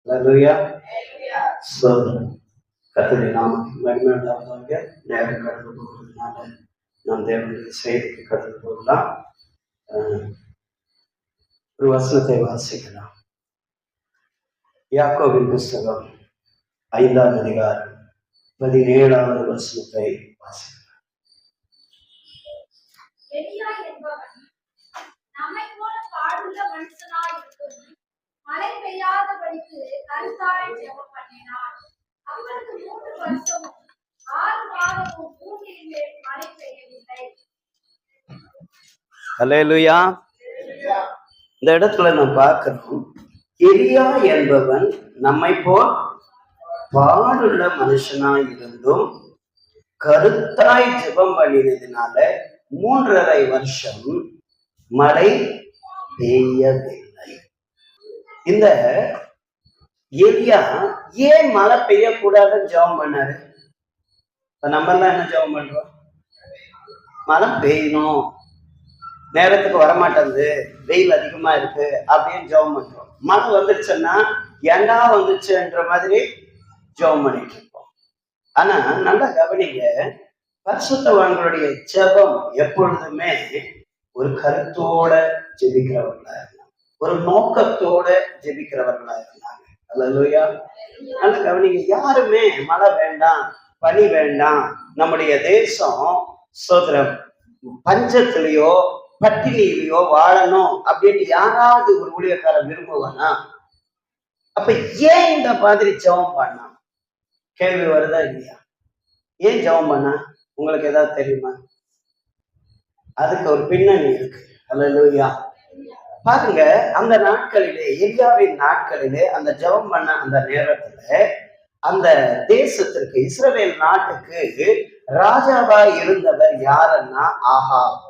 அல்லேலூயா. ஸ்தோத்திரம். கர்த்தருடைய நாமத்துக்கு மகிமை உண்டாவதாக. நேரம் கடந்து போகிறதுனால நாம் தேவனுடைய செய்திக்கு கடந்து போகலாம். ஒரு வசனத்தை வாசிக்கலாம். யாக்கோபின் புஸ்தகம் 5ஆம் அதிகாரம் 17ஆவது வசனத்தை வாசிக்கலாம். மழை பெய்யாதபடிக்கு கருத்தாய் ஜெபம் பண்ணினார். அவருக்கு 3 வருஷமும் 6 மாதமும் பூமியின் மேல் மழை பெய்யவில்லை. அல்லேலூயா. இந்த இடத்துல நாம் பார்க்கிறோம், எலியா என்பவன் நம்மை போல் பாடுள்ள மனுஷனாய் இருந்தும் கருத்தாய் ஜெபம் பண்ணினதுனால 3.5 வருஷம் மழை பெய்யவில்லை. இந்த எலியா ஏன் மழை பெய்யக்கூடாதுன்னு ஜெபம் பண்ணாரு? இப்ப நம்ம எல்லாம் என்ன ஜெபம் பண்றோம்? மழை பெய்யணும், நேரத்துக்கு வரமாட்டேங்குது, வெயில் அதிகமா இருக்கு அப்படின்னு ஜெபம் பண்றோம். மழை வந்துருச்சுன்னா ஏண்டா வந்துச்சுன்ற மாதிரி ஜெபம் பண்ணிட்டு இருப்போம். ஆனா நல்லா கவனிங்க, பரிசுத்தவான்களுடைய ஜெபம் எப்பொழுதுமே ஒரு கருத்தோட ஜெபிக்கிறவர்களா இருந்தாங்க, ஒரு நோக்கத்தோட ஜெபிக்கிறவர்களா இருந்தாங்க. அல்லேலூயா. நல்ல கவனிங்க, யாருமே மழை வேண்டாம், பனி வேண்டாம், நம்முடைய தேசம் சோதரம் பஞ்சத்திலேயோ பட்டினியிலையோ வாழணும் அப்படின்னு யாராவது ஒரு ஊழியக்காரன் விரும்புவானா? அப்ப ஏன் இந்த மாதிரி ஜெபம் பண்ணா? கேள்வி வருதா இல்லையா? ஏன் ஜெபம் பண்ணா? உங்களுக்கு ஏதாவது தெரியுமா? அதுக்கு ஒரு பின்னணி இருக்கு. அல்லேலூயா. பாருங்க, அந்த நாட்களிலே, எலியாவின் நாட்களிலே, அந்த ஜெபம் பண்ண அந்த நேரத்துல அந்த தேசத்திற்கு, இஸ்ரவேல் நாட்டுக்கு ராஜாவா இருந்தவர் யாருன்னா ஆகாப்.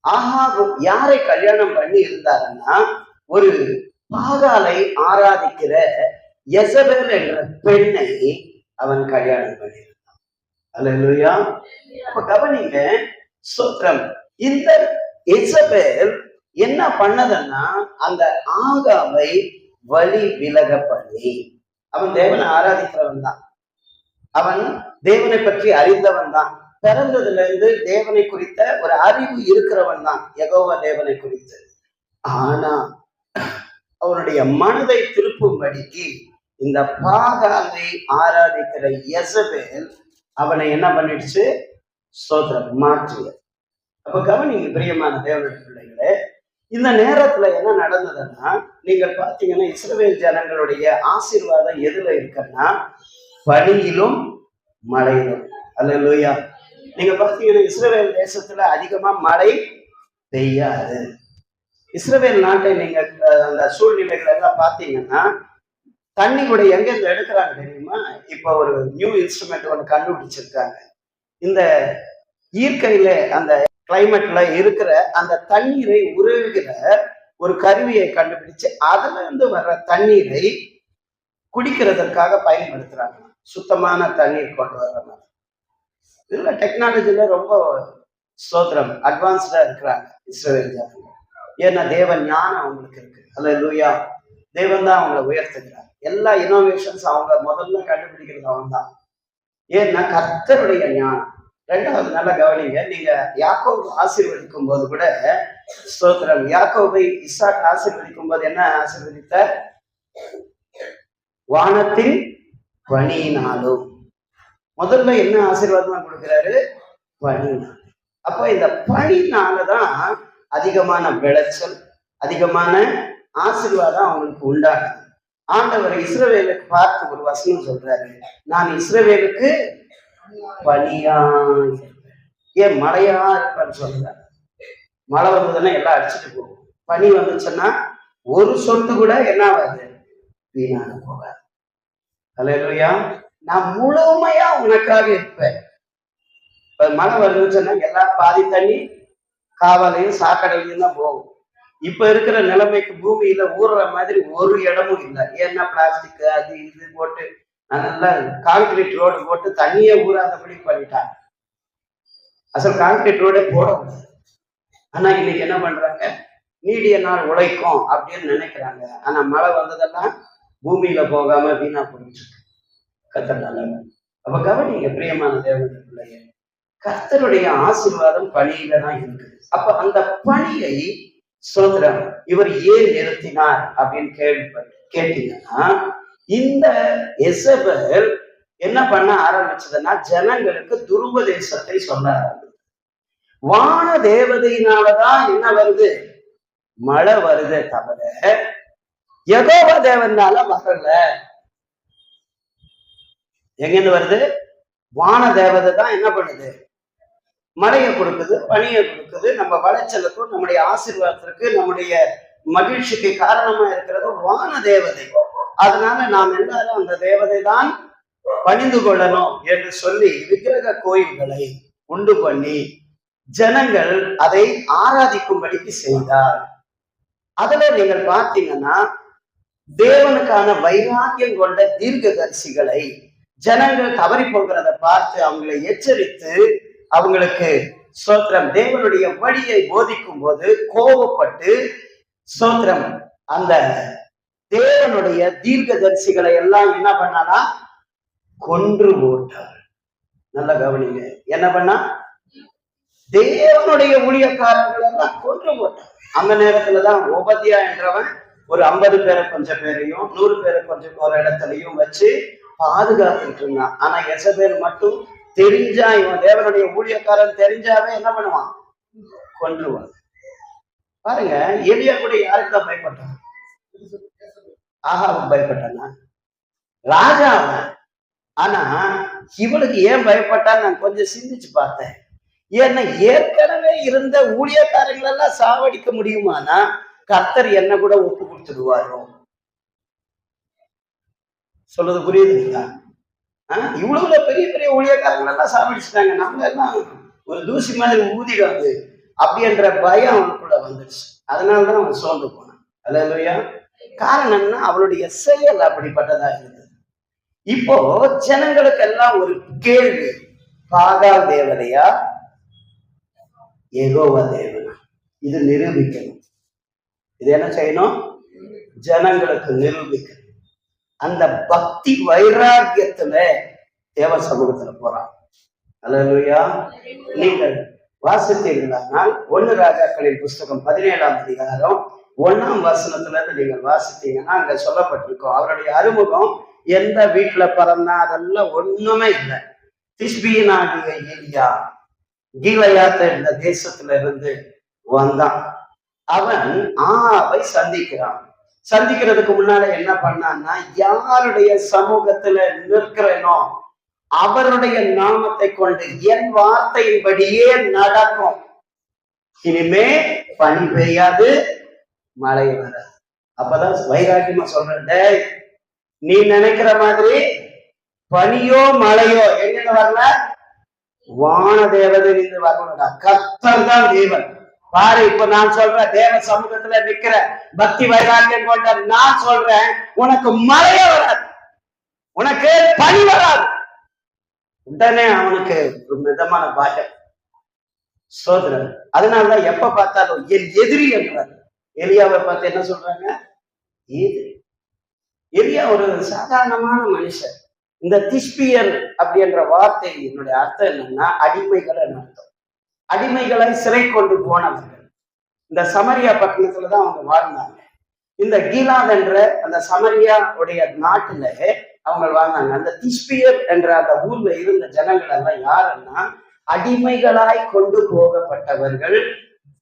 ஆகாப் யாரை கல்யாணம் பண்ணி இருந்தாருன்னா, ஒரு பாகாலை ஆராதிக்கிற யெசபேல் என்ற பெண்ணை அவன் கல்யாணம் பண்ணியிருந்தான். அல்லேலூயா. அப்ப கவனிங்க, ஸ்தோத்திரம். இந்த யெசபேல் என்ன பண்ணதுன்னா, அந்த ஆகாவை வழி விலக பண்ணி, அவன் தேவனை ஆராதிக்கிறவன் தான், அவன் தேவனை பற்றி அறிந்தவன் தான், பிறந்ததுல இருந்து தேவனை குறித்த ஒரு அறிவு இருக்கிறவன் தான், யெகோவா தேவனை குறித்து. ஆனா அவனுடைய மனதை திருப்பும்படிக்கு இந்த பாகாலை ஆராதிக்கிற யெசபேல் அவனை என்ன பண்ணிடுச்சு? ஸ்தோத்திரம், மாற்றிய. அப்ப கவனிங்க பிரியமான தேவனுடைய பிள்ளைகளே, இந்த நேரத்துல என்ன நடந்ததுன்னா, நீங்கள் பாத்தீங்கன்னா இஸ்ரவேல் ஜனங்களுடைய ஆசீர்வாதம் எதுல இருக்குன்னா, பனியிலும் மழையிலும். அல்லேலூயா. நீங்க பாத்தீங்கன்னா இஸ்ரவேல் தேசத்துல அதிகமா மழை பெய்யாது. இஸ்ரவேல் நாட்டை நீங்க அந்த சூழ்நிலைகள் எல்லாம் பாத்தீங்கன்னா, தண்ணி கூட எங்க இருந்து எடுக்கிறாங்க தெரியுமா? இப்ப ஒரு நியூ இன்ஸ்ட்ருமெண்ட் ஒன்று கண்டுபிடிச்சிருக்காங்க. இந்த இயற்கையில அந்த கிளைமேட்ல இருக்கிற அந்த தண்ணீரை உருவுகிற ஒரு கருவியை கண்டுபிடிச்சு அதுல இருந்து வர்ற தண்ணீரை குடிக்கிறதற்காக பயன்படுத்துறாங்க. சுத்தமான தண்ணீர் கொண்டு வர்ற மாதிரி. இதுல டெக்னாலஜில ரொம்ப ஸ்தோத்திரம் அட்வான்ஸ்டா இருக்கிறாங்க இஸ்ரவேல் ஜனங்கள். ஏன்னா தேவன் ஞானம் அவங்களுக்கு இருக்கு. அல்லேலூயா. தேவன் தான் அவங்களை உயர்த்துகிறார். எல்லா இனோவேஷன்ஸ் அவங்க முதல்ல கண்டுபிடிக்கிறது அவன் தான். ஏன்னா கர்த்தருடைய ஞானம். ரெண்டாவது நல்ல கவனிங்க, நீங்க யாக்கோபு ஆசீர்வதிக்கும் போது கூட ஸ்தோத்திரம், யாக்கோபை இசாக் ஆசீர்வதிக்கும் போது என்ன ஆசீர்வதித்தார்? வானத்தின் பனியினாலும். முதல்ல என்ன ஆசீர்வாதம் கொடுக்கிறாரு? பனியினால். அப்ப இந்த பனினாலதான் அதிகமான விளைச்சல், அதிகமான ஆசீர்வாதம் அவங்களுக்கு உண்டாகுது. ஆண்டவர் இஸ்ரவேலுக்கு பார்த்து ஒரு வசனம் சொல்றாரு, நான் இஸ்ரவேலுக்கு பனியா இருப்பேன். ஏன் மழையா இருப்பேன்னு சொல்றாரு? மழை வந்ததுன்னா எல்லாம் அடிச்சுட்டு போகும். பனி வந்துச்சுன்னா ஒரு சொட்டு கூட என்ன ஆகாது? வீணாக போகாது. அல்லேலூயா. நான் முழுமையா உனக்காக இருப்பேன். இப்ப மழை வந்துச்சுன்னா எல்லா பாதி தண்ணி காவலையும் சாக்கடையிலையும் தான் போகும். இப்ப இருக்கிற நிலைமைக்கு பூமியில ஊறுற மாதிரி ஒரு இடமும் இல்லை. ஏன்னா பிளாஸ்டிக் அது இது போட்டு நல்லா கான்கிரீட் ரோடு போட்டு தண்ணியே ஊறாதபடி பண்ணிட்டாங்க. அசல் கான்கிரீட் ரோடே போடக்கூடாது. ஆனா இன்னைக்கு என்ன பண்றாங்க? நீடிய நாள் உழைக்கும் அப்படின்னு நினைக்கிறாங்க. ஆனா மழை வந்ததெல்லாம் பூமியில போகாம வீணா போயிட்டு இருக்கு. கர்த்தர் அப்ப கவனிங்க பிரியமான தேவனுடைய பிள்ளைய, கர்த்தருடைய ஆசீர்வாதம் பணியில தான் இருக்குது. அப்ப அந்த பணியை சோதரம் இவர் ஏன் நிறுத்தினார் அப்படின்னு கேட்டீங்கன்னா, இந்த எசபேல் என்ன பண்ண ஆரம்பிச்சதுன்னா ஜனங்களுக்கு துருபதேசத்தை சொல்ல ஆரம்பிச்சது. வான தேவதையினாலதான் என்ன வருது, மழை வருதே தவிர யெகோவா தேவனால வரல. எங்கிருந்து வருது? வான தேவதை தான் என்ன பண்ணுது, மழையை கொடுக்குது, பனியை கொடுக்குது. நம்ம வளைச்சலுக்கும் நம்முடைய ஆசீர்வாதத்திற்கு நம்முடைய மகிழ்ச்சிக்கு காரணமா இருக்கிறது வான தேவதை. அதனால நாம் எல்லாரும் அந்த தேவதை தான் பணிந்து கொள்ளணும் என்று சொல்லி விக்கிரக கோயில்களை உண்டு பண்ணி ஜனங்கள் அதை ஆராதிக்கும்படிக்கு செய்தார். அதுல நீங்கள் பார்த்தீங்கன்னா தேவனுக்கான வைராக்கியம் கொண்ட தீர்க்கதரிசிகளை ஜனங்கள் தவறி போகிறத பார்த்து அவங்களை எச்சரித்து அவங்களுக்கு ஸ்தோத்திரம் தேவனுடைய வழியை போதிக்கும் போது கோபப்பட்டு ஸ்தோத்திரம் அந்த தேவனுடைய தீர்க்கதரிசிகளை எல்லாம் என்ன பண்ணானா கொன்று போட்டார். நல்ல கவனிங்க, என்ன பண்ணா தேவனுடைய ஊழியக்காரர்கள் எல்லாம் கொன்று போட்டார். அந்த நேரத்துலதான் ஓபதியா என்றவன் ஒரு 50 பேரை கொஞ்சம் பேரையும் 100 பேரை கொஞ்சம் ஒரு இடத்துலையும் வச்சு பாதுகாத்துட்டு இருந்தான். ஆனா எசபேல் மட்டும் தெரிஞ்சா, இவன் தேவனுடைய ஊழியக்காரன் தெரிஞ்சாவே என்ன பண்ணுவான், கொன்றுவான். பாருங்க, எலியா கூட யாருக்கு தான் பயப்பட்டான்? ஆகாவுக்கு பயப்பட்டானா? ராஜா அவன். ஆனா இவளுக்கு ஏன் பயப்பட்டான்னு நான் கொஞ்சம் சிந்திச்சு பார்த்தேன். ஏன்னா ஏற்கனவே இருந்த ஊழியக்காரங்கள் எல்லாம் சாவடிக்க முடியுமானா கர்த்தர் என்ன கூட ஒப்பு கொடுத்துடுவாரோ? சொல்றது புரியுதுங்களா? இவ்வளவு பெரிய பெரிய ஊழியக்காரங்கள் எல்லாம் சாவடிச்சுட்டாங்க, நம்ம எல்லாம் ஒரு தூசி மாதிரி ஊதிடாது அப்படின்ற பயம் அவனுக்குள்ள வந்துடுச்சு. அதனாலதான் அவன் சோர்ந்து போனான். அல்லேலூயா. காரணம்னா அவளுடைய செயல் அப்படிப்பட்டதா இருந்தது. இப்போ ஜனங்களுக்கு எல்லாம் ஒரு கேள்வி, பாகால் தேவதையா யெகோவா தேவனா? இது நிரூபிக்கணும். இது என்ன செய்யணும்? ஜனங்களுக்கு நிரூபிக்கணும். அந்த பக்தி வைராக்கியத்துல தேவ சமூகத்துல போறான். அல்லேலூயா. நீங்கள் வாசித்தீர்களானால் 1 ராஜாக்களின் புஸ்தகம் 17ஆம் அதிகாரம் 1ஆம் வசனத்துல இருந்து நீங்கள் வாசித்தீங்கன்னா அங்க சொல்லப்பட்டிருக்கும் அவருடைய அறிமுகம். எந்த வீட்டுல பிறந்தா அதெல்லாம் ஒண்ணுமே இல்லை. திஷ்பியனாகிய எலியா கீலேயாத் என்ற தேசத்துல இருந்து வந்தான். அவன் ஆவை சந்திக்கிறான். சந்திக்கிறதுக்கு முன்னால என்ன பண்ணான்னா, யாருடைய சமூகத்துல நிற்கிறேனோ அவருடைய நாமத்தை கொண்டு என் வார்த்தையின்படியே நடக்கும், இனிமே பனி பெய்யாது, மழை வராது. அப்பதான் வைராக்கியமா சொல்றேன், டேய் நீ நினைக்கிற மாதிரி பனியோ மழையோ எங்க வரல, வான தேவதை இருந்து வரணும்டா. கர்த்தர் தான் தேவன். பாரு, இப்ப நான் சொல்றேன், தேவ சமூகத்துல நிக்கிற பக்தி வைராக்கியம் கொண்ட நான் சொல்றேன், உனக்கு மழையே வராது, உனக்கு பனி வராது. உடனே அவனுக்கு ஒரு மிதமான பாயம், சோதரன். அதனாலதான் எப்ப பார்த்தாலும் என் எதிரி என்றார். எலியாவை பார்த்து என்ன சொல்றாங்க? எதிரி. எலியா ஒரு சாதாரணமான மனுஷன். இந்த திஷ்பியர் அப்படின்ற வார்த்தை என்னுடைய அர்த்தம் என்னன்னா அடிமைகளை அர்த்தம். அடிமைகளை சிறை கொண்டு போனவர்கள். இந்த சமரியா பட்டணத்துலதான் அவங்க வாழ்ந்தாங்க. இந்த கீலாத் என்ற அந்த சமரியா உடைய நாட்டுல அவங்க வாழ்ந்தாங்க. அந்த திஷ்பியர் என்ற அந்த ஊர்ல இருந்த ஜனங்கள் எல்லாம் யாருன்னா அடிமைகளாய் கொண்டு போகப்பட்டவர்கள்.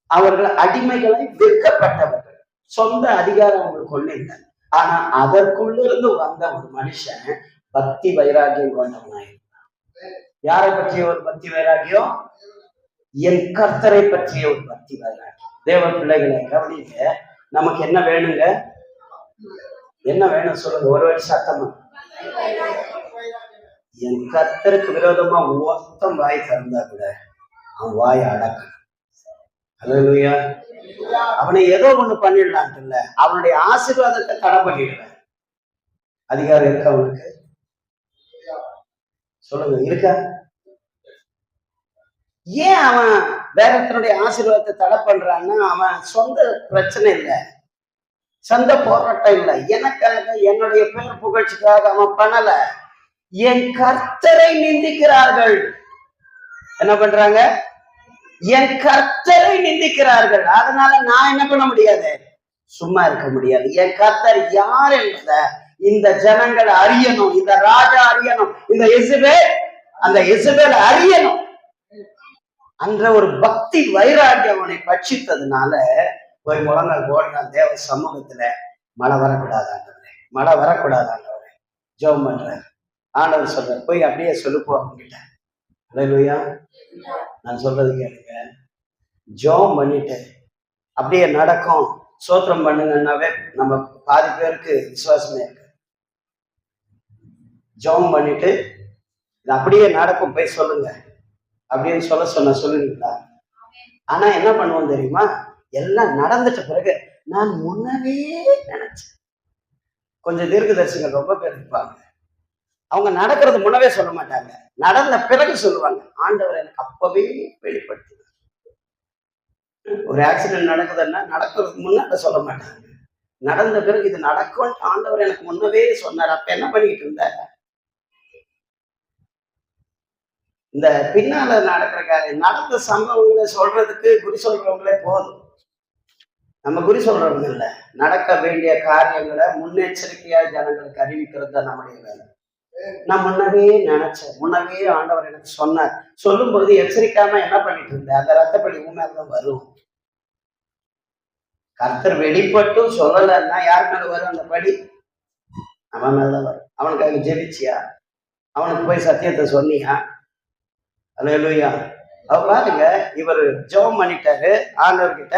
அவர்கள் அடிமைகளாய் விற்கப்பட்டவர்கள். சொந்த அதிகாரம் அவங்களுக்கு ஒண்ணு இல்லை. ஆனா அதற்குள்ள இருந்து வந்த ஒரு மனுஷன் பக்தி வைராக்கியம் கொண்டவனாயிருந்தான். யாரை பற்றிய ஒரு பக்தி வைராக்கியம்? என் கர்த்தரை பற்றிய ஒரு பக்தி வைராக்கியம். தேவ பிள்ளைகளை கவனிக்க, நமக்கு என்ன வேணுங்க? என்ன வேணும் சொல்லுங்க, ஒரு வாட்டி சத்தமா. என் கர்த்தருக்கு விரோதமா ஒருத்தம் வாய் திறந்தா கூட அவன் வாயை அடக்கணும். அல்லேலூயா. அவனை ஏதோ ஒண்ணு பண்ணிடலான்ட்டு இல்ல, அவனுடைய ஆசீர்வாதத்தை தடை பண்ணிடுவேன். அதிகாரம் இருக்கா அவனுக்கு? சொல்லுங்க, இருக்கா? ஏன் அவன் வேறத்தனுடைய ஆசீர்வாதத்தை தடை பண்றான்னா அவன் சொந்த பிரச்சனை இல்லை, சண்டை போராட்டம் இல்லை. எனக்காக, என்னுடைய பேர் புகழ்ச்சிக்காக அவன் பண்ணல. என் கர்த்தரை நிந்திக்கிறார்கள். என்ன பண்றாங்க? என் கர்த்தரை நிந்திக்கிறார்கள். அதனால நான் என்ன பண்ண முடியாது? சும்மா இருக்க முடியாது. என் கர்த்தர் யார் என்பதை இந்த ஜனங்கள் அறியணும். இந்த ராஜா அறியணும். இந்த இசபேல், அந்த இசபேல் அறியணும். அன்ற ஒரு பக்தி வைராக்கியம் அவனை பட்சித்ததுனால போய் முழங்கால் போடுறான் தேவ சமூகத்துல. மழை வரக்கூடாது ஆண்டவரே, மழை வரக்கூடாது ஆண்டவரே, ஜெபம் பண்றாரு. ஆண்டவர் சொல்றாரு, போய் அப்படியே சொல்லுப்போ அவங்கிட்ட. அல்லேலூயா. நான் சொல்றது கேளுங்க. ஜெபம் பண்ணிட்டு அப்படியே நடக்கும், சோத்திரம் பண்ணுங்கன்னாவே நம்ம பாதி பேருக்கு விசுவாசமே இருக்கு. ஜெபம் பண்ணிட்டு இது அப்படியே நடக்கும், போய் சொல்லுங்க அப்படின்னு சொல்லுவீங்களா? ஆனா என்ன பண்ணுவோம் தெரியுமா? எல்லாம் நடந்துட்ட பிறகு நான் முன்னவே நினைச்சேன். கொஞ்சம் தீர்க்கதரிசிகள் ரொம்ப பேர் இருப்பாங்க, அவங்க நடக்கிறது முன்னவே சொல்ல மாட்டாங்க, நடந்த பிறகு சொல்லுவாங்க. ஆண்டவர் எனக்கு அப்பவே வெளிப்படுத்தினார். ஒரு ஆக்சிடென்ட் நடக்குதுன்னா நடக்கிறதுக்கு முன்னாடி சொல்ல மாட்டாங்க, நடந்த பிறகு இது நடக்கும் ஆண்டவர் எனக்கு முன்னவே சொன்னார். அப்ப என்ன பண்ணிக்கிட்டு இருந்த? இந்த பின்னால நடக்கிற காரியம், நடந்த சம்பவங்களை சொல்றதுக்கு குறி சொல்றவங்களே போதும். நம்ம குறி சொல்றவங்க இல்லை, நடக்க வேண்டிய காரியங்களை முன்னெச்சரிக்கையா ஜனங்களுக்கு அறிவிக்கிறது தான் நம்முடைய வேலை. நான் முன்னவே நினைச்சேன், முன்னவே ஆண்டவர் எனக்கு சொன்னார். சொல்லும்போது எச்சரிக்காம என்ன பண்ணிட்டு இருந்தேன்? அந்த ரத்தப்படி உண்மைதான் வரும். கர்த்தர் வெளிப்பட்டும் சொல்லலைன்னா யார் மேல வரும்? அந்த படி அவன் மேலதான் வரும். அவனுக்காக ஜெபிச்சியா? அவனுக்கு போய் சத்தியத்தை சொன்னியா? அல்லேலூயா. அவ பாருங்க, இவர் ஜெபம் பண்ணிட்டாரு ஆண்டவர்கிட்ட.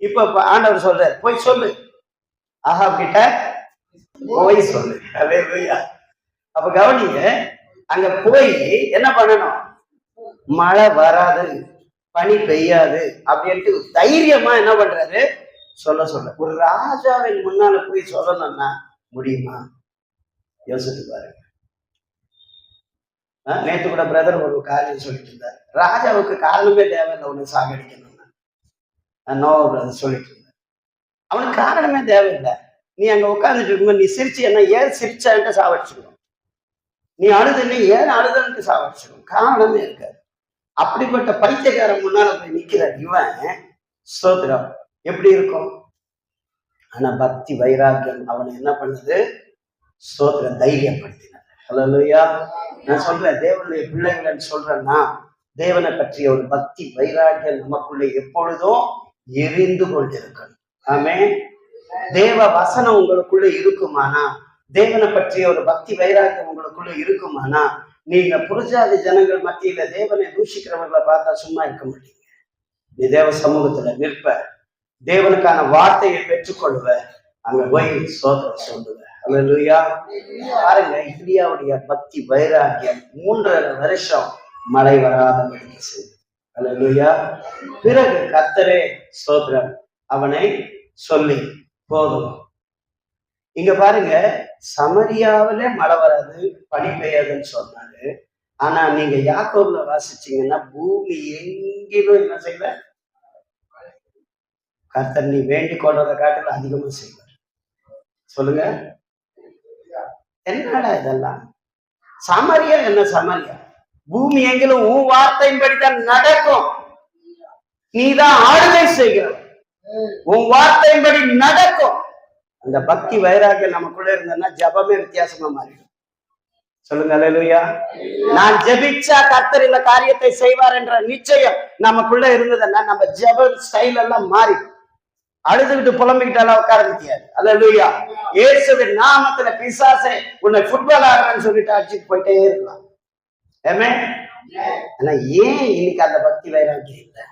இப்ப ஆண்டவர் சொல்றாரு, போய் சொல்லு, ஆஹாப் கிட்ட போய் சொல்லு. அல்லேலூயா. அப்ப கவனிங்க, அங்க போய் என்ன பண்ணணும்? மழை வராது, பனி பெய்யாது அப்படின்ட்டு தைரியமா என்ன பண்றாரு? சொல்ல. ஒரு ராஜாவின் முன்னால போய் சொல்லணும்னா முடியுமா? யோசித்து பாருங்க. நேற்று கூட பிரதர் ஒரு காரியம் சொல்லிட்டு இருந்தார். ராஜாவுக்கு காரணமே தேவையில்லை ஒண்ணு சாகடிக்கணும்னு. நோவா பிரதர் சொல்லிட்டு இருந்தார். அவனுக்கு காரணமே தேவையில்லை. நீ அங்க உட்கார்ந்துட்டு இருக்கும்போது நீ சிரிச்சு என்ன ஏன் சிரிச்சான்ட்டு சாவடிச்சுக்கணும், நீ அழுதுன்னு ஏன் அழுதுன்ட்டு சாவடிச்சுக்கணும், காரணமே இருக்காது. அப்படிப்பட்ட பைத்தியக்காரன் முன்னால போய் நிக்கிற இவன் ஸ்தோத்திரம் எப்படி இருக்கும்? ஆனா பக்தி வைராக்கியம் அவனை என்ன பண்ணுது? ஸ்தோத்திரம் தைரியப்படுத்தினது. அல்லேலூயா. நான் சொல்றேன், தேவனுடைய பிள்ளைகள் சொல்றேன்னா, தேவனை பற்றிய ஒரு பக்தி வைராக்கியம் நமக்குள்ளே எப்பொழுதும் எரிந்து கொண்டிருக்கணும். ஆமென். தேவ வசனம் உங்களுக்குள்ள இருக்குமானா, தேவனை பற்றிய ஒரு பக்தி வைராக்கியம் உங்களுக்குள்ள இருக்குமானா, நீங்க புறஜாதி ஜனங்கள் மத்தியில தேவனை தூஷிக்கிறவர்களை பார்த்தா சும்மா இருக்க மாட்டீங்க. நீ தேவ சமூகத்துல நிற்ப, தேவனுக்கான வார்த்தையை பெற்றுக்கொள்வ, அங்க போய் ஸ்தோத்திரம் சொல்லுவ. அல்லேலூயா. பாருங்க, இந்தியாவுடைய பக்தி வைராக்கியம் 3.5 வருஷம் மழை வராதபடிக்கு செய்து. அல்லேலூயா. பிறகு கர்த்தரே ஸ்தோத்திரம் அவனை சொல்லி போதும். இங்க பாருங்க, சமரியாவிலே மழை வராது, பனி பெய்யாதுன்னு சொன்னாரு. ஆனா நீங்க யாக்கோபுல வாசிச்சீங்கன்னா பூமி எங்கிலும் என்ன செய்யல? கர்த்தர் நீ வேண்டிக் கொள்றதை காட்டில அதிகமா செய்வார். சொல்லுங்க, என்னடா இதெல்லாம்? சமரியா என்ன சமரியா? பூமி எங்கிலும் உன் வார்த்தையின்படிதான் நடக்கும். நீதான் ஆளுகை செய்கிற, உன் வார்த்தையின்படி நடக்கும். அந்த பக்தி வைராக்கியம் நமக்குள்ள இருந்ததுன்னா ஜபமே வித்தியாசமா மாறிடும். சொல்லுங்க அல்லேலூயா. நான் ஜெபிச்சா கர்த்தர் இந்த காரியத்தை செய்வார் என்ற நிச்சயம் நமக்குள்ள இருந்ததுன்னா நம்ம ஜப ஸ்டைல் எல்லாம் மாறி அழுதுகிட்டு புலம்பிக்கிட்டாலும் உட்கார முடியாது. அல்லேலூயா. இயேசுவின் நாமத்துல பிசாசே உன்னை ஃபுட்பால் ஆடுறேன்னு சொல்லிட்டு அடிச்சுட்டு போயிட்டே இருக்கலாம். ஆமென். ஆனா ஏன் இன்னைக்கு அந்த பக்தி வைராக்கியம் இல்லை?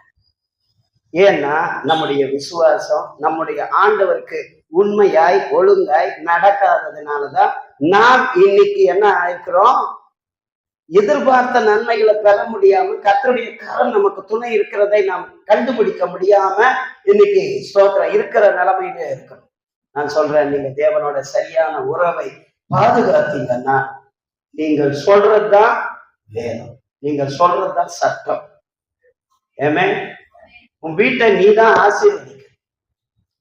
ஏன்னா நம்முடைய விசுவாசம் நம்முடைய ஆண்டவருக்கு உண்மையாய் ஒழுங்காய் நடக்காததுனாலதான் நாம் இன்னைக்கு என்ன ஆயிருக்கிறோம்? எதிர்பார்த்த நன்மைகளை பெற முடியாம, கர்த்தருடைய கரம் நமக்கு துணை இருக்கிறதை நாம் கண்டுபிடிக்க முடியாம இன்னைக்கு ஸ்தோத்திரம் இருக்கிற நிலைமையில இருக்கிறோம். நான் சொல்றேன், நீங்க தேவனோட சரியான உறவை பாதுகாத்தீங்கன்னா நீங்கள் சொல்றதுதான் வேதம், நீங்கள் சொல்றதுதான் சட்டம். ஏமே, உன் வீட்டை நீதான் ஆசீர்வதிக்க.